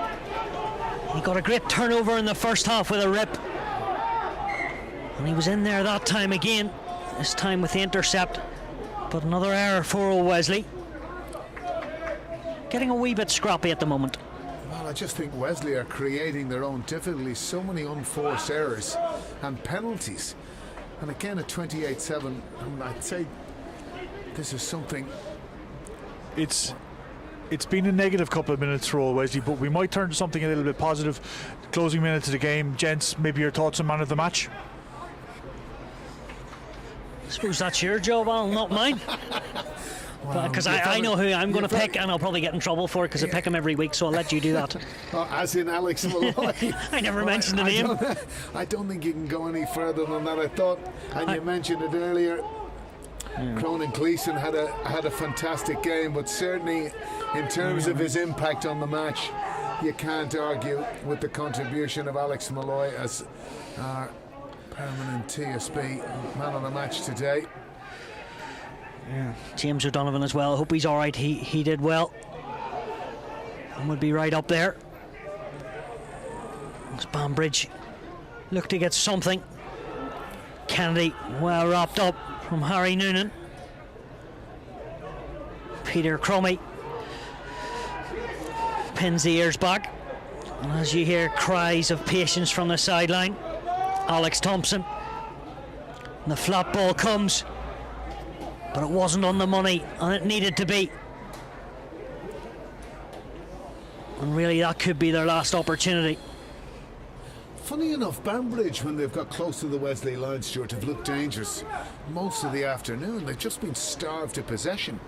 he got a great turnover in the first half with a rip. And he was in there that time again, this time with the intercept. But another error for old Wesley. Getting a wee bit scrappy at the moment. Well, I just think Wesley are creating their own difficulties. So many unforced errors and penalties. And again at 28-7, I'd say this is something. It's been a negative couple of minutes for old Wesley, but we might turn to something a little bit positive. Closing minutes of the game. Gents, maybe your thoughts on man of the match? I suppose that's your job, Al, not mine. Because I know who I'm going to pick, and I'll probably get in trouble for it because I pick him every week, so I'll let you do that. As in Alex Malloy. I never mentioned the name. I don't think you can go any further than that. I thought, and you mentioned it earlier, Cronin Gleeson had a fantastic game, but certainly in terms of his impact on the match, you can't argue with the contribution of Alex Malloy as our permanent TSB man of the match today. James O'Donovan as well. I hope he's alright. He did well and would be right up there. As Banbridge look to get something. Kennedy well wrapped up from Harry Noonan. Peter Crummy pins the ears back. And as you hear cries of patience from the sideline, Alex Thompson. And the flat ball comes, but it wasn't on the money, and it needed to be. And really, that could be their last opportunity. Funny enough, Banbridge, when they've got close to the Wesley line, Stuart, have looked dangerous most of the afternoon. They've just been starved of possession.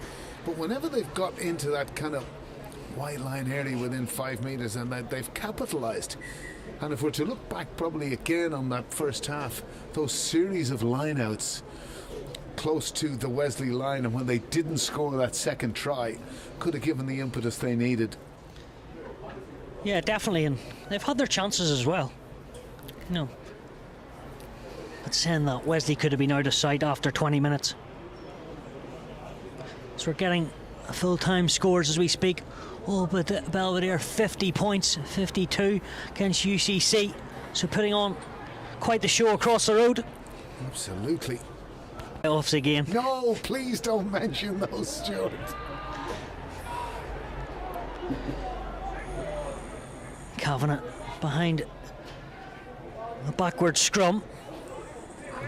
But whenever they've got into that kind of white line area within 5 metres, and they've capitalised. And if we're to look back probably again on that first half, those series of line-outs close to the Wesley line, and when they didn't score that second try, could have given the impetus they needed. Yeah, definitely, and they've had their chances as well. You know, but saying that, Wesley could have been out of sight after 20 minutes. So we're getting full-time scores as we speak. Oh, but Belvedere 50 points, 52 against UCC. So putting on quite the show across the road. Absolutely. Playoffs again. No, please don't mention those, Stuart. Kavanagh behind the backward scrum.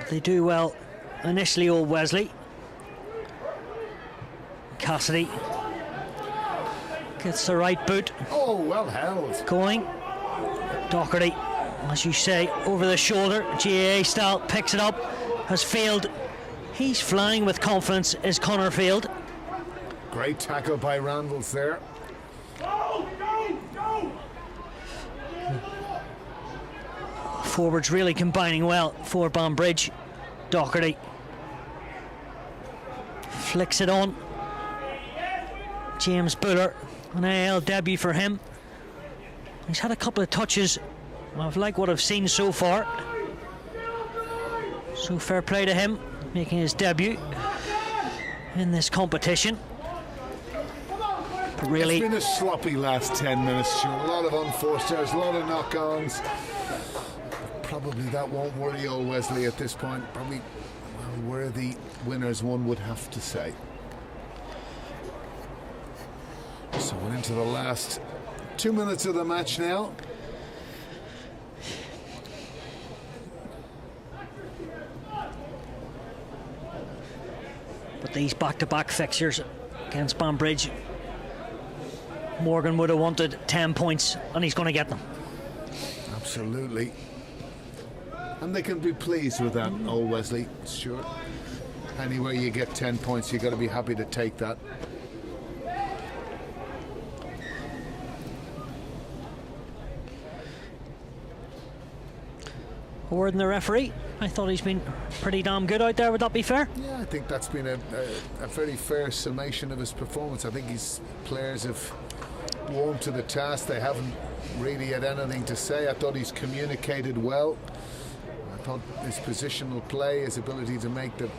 They do well initially, old Wesley. Cassidy gets the right boot. Oh, well held. Going. Doherty, as you say, over the shoulder. GAA style, picks it up. Has failed. He's flying with confidence, is Connor Field. Great tackle by Randalls there. Forwards really combining well for Banbridge. Doherty flicks it on. James Buller, an AIL debut for him. He's had a couple of touches. I've liked what I've seen so far. So fair play to him, making his debut in this competition. But really, it's been a sloppy last 10 minutes, Stuart. A lot of unforced errors, a lot of knock-ons. Probably that won't worry old Wesley at this point. Probably worthy winners, one would have to say. So we're into the last 2 minutes of the match now. but these back-to-back fixtures against Banbridge, Morgan would have wanted 10 points, and he's going to get them. Absolutely. And they can be pleased with that, old Wesley, sure. Anywhere you get 10 points, you've got to be happy to take that. A word in the referee. I thought he's been pretty damn good out there. Would that be fair? Yeah, I think that's been a very fair summation of his performance. I think his players have warmed to the task. They haven't really had anything to say. I thought he's communicated well. I thought his positional play, his ability to make the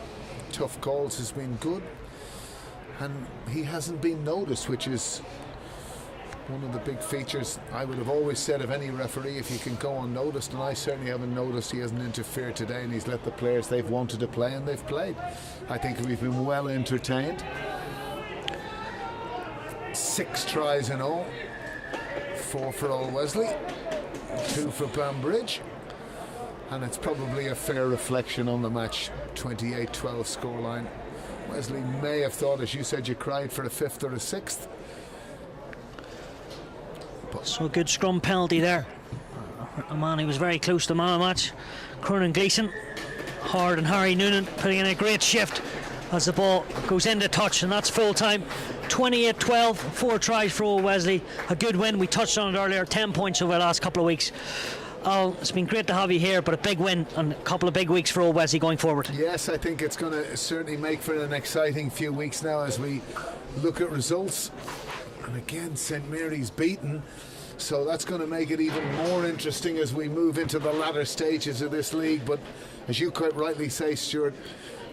tough calls has been good. And he hasn't been noticed, which is one of the big features I would have always said of any referee, if you can go unnoticed, and I certainly haven't noticed. He hasn't interfered today, and he's let the players they've wanted to play, and they've played. I think we've been well entertained. 6 tries in all, 4 for Old Wesley, 2 for Banbridge, and it's probably a fair reflection on the match. 28-12 scoreline. Wesley may have thought, as you said, you cried for a 5th or a 6th. So a good scrum penalty there. A man who was very close to man of the match, Cronin Gleeson. Hard and Harry Noonan putting in a great shift as the ball goes into touch, and that's full time. 28-12, 4 tries for Old Wesley. A good win. We touched on it earlier. 10 points over the last couple of weeks. Al, it's been great to have you here, but a big win and a couple of big weeks for Old Wesley going forward. Yes, I think it's going to certainly make for an exciting few weeks now as we look at results. And again, St Mary's beaten, so that's going to make it even more interesting as we move into the latter stages of this league. But as you quite rightly say, Stuart,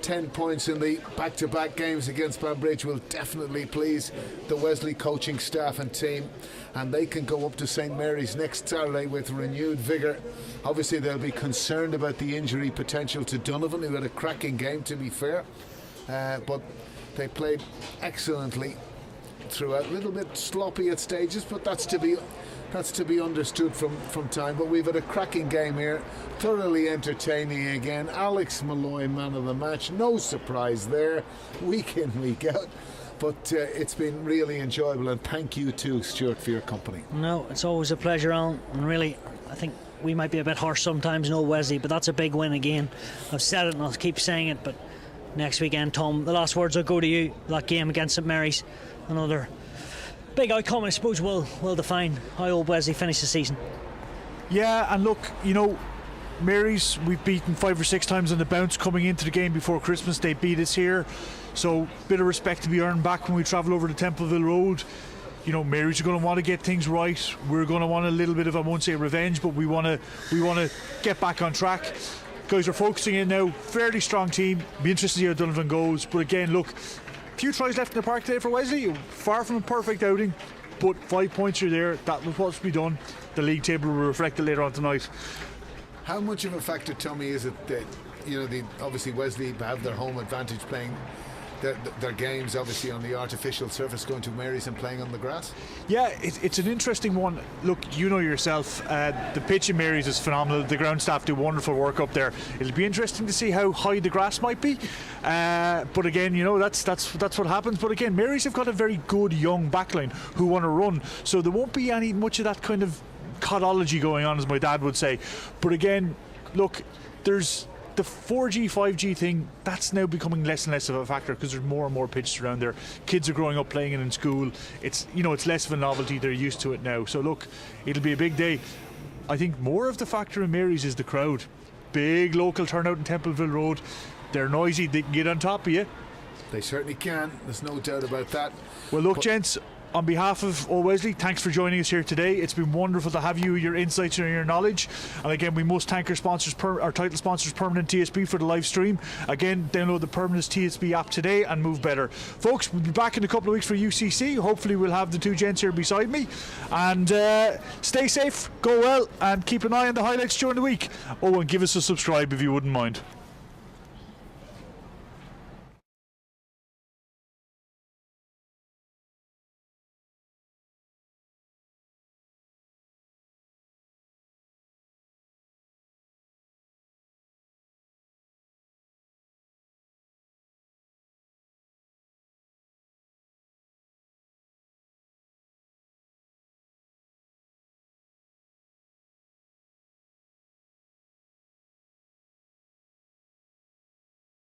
10 points in the back-to-back games against Banbridge will definitely please the Wesley coaching staff and team, and they can go up to St Mary's next Saturday with renewed vigour. Obviously they'll be concerned about the injury potential to Donovan, who had a cracking game, to be fair, but they played excellently throughout. A little bit sloppy at stages, but that's to be understood from time. But we've had a cracking game here, thoroughly entertaining again. Alex Malloy, man of the match, no surprise there, week in, week out. But it's been really enjoyable, and thank you too, Stuart, for your company. No, it's always a pleasure, Alan. And really, I think we might be a bit harsh sometimes, no, Wesley, but that's a big win again. I've said it and I'll keep saying it, but next weekend, Tom, the last words will go to you. That game against St Mary's, another big outcome, I suppose, will define how old Wesley finished the season. Yeah, and look, you know, Mary's, we've beaten 5 or 6 times on the bounce coming into the game before Christmas. They beat us here, so bit of respect to be earned back when we travel over to Templeville Road. You know, Mary's are going to want to get things right. We're going to want a little bit of, I won't say revenge, but we want to get back on track. Guys are focusing in now. Fairly strong team. Be interested to see how Dublin goes. But again, look, few tries left in the park today for Wesley. Far from a perfect outing, but 5 points are there. That was what's to be done. The league table will reflect it later on tonight. How much of a factor, Tommy, is it that, you know, obviously Wesley have their home advantage playing their games obviously on the artificial surface, going to Mary's and playing on the grass? Yeah, it's an interesting one. Look, you know yourself, the pitch in Mary's is phenomenal. The ground staff do wonderful work up there. It'll be interesting to see how high the grass might be, but again, you know, that's what happens. But again, Mary's have got a very good young backline who want to run, so there won't be any much of that kind of codology going on, as my dad would say. But again, look, there's the 4G, 5G thing, that's now becoming less and less of a factor because there's more and more pitches around there. Kids are growing up playing it in school. It's, you know, it's less of a novelty. They're used to it now. So look, it'll be a big day. I think more of the factor in Mary's is the crowd. Big local turnout in Templeville Road. They're noisy. They can get on top of you. They certainly can. There's no doubt about that. Well, look, gents, on behalf of Old Wesley, thanks for joining us here today. It's been wonderful to have you, your insights and your knowledge. And again, we must thank our sponsors, our title sponsors, Permanent TSB, for the live stream. Again, download the Permanent TSB app today and move better. Folks, we'll be back in a couple of weeks for UCC. Hopefully we'll have the two gents here beside me. And stay safe, go well, and keep an eye on the highlights during the week. Oh, and give us a subscribe if you wouldn't mind.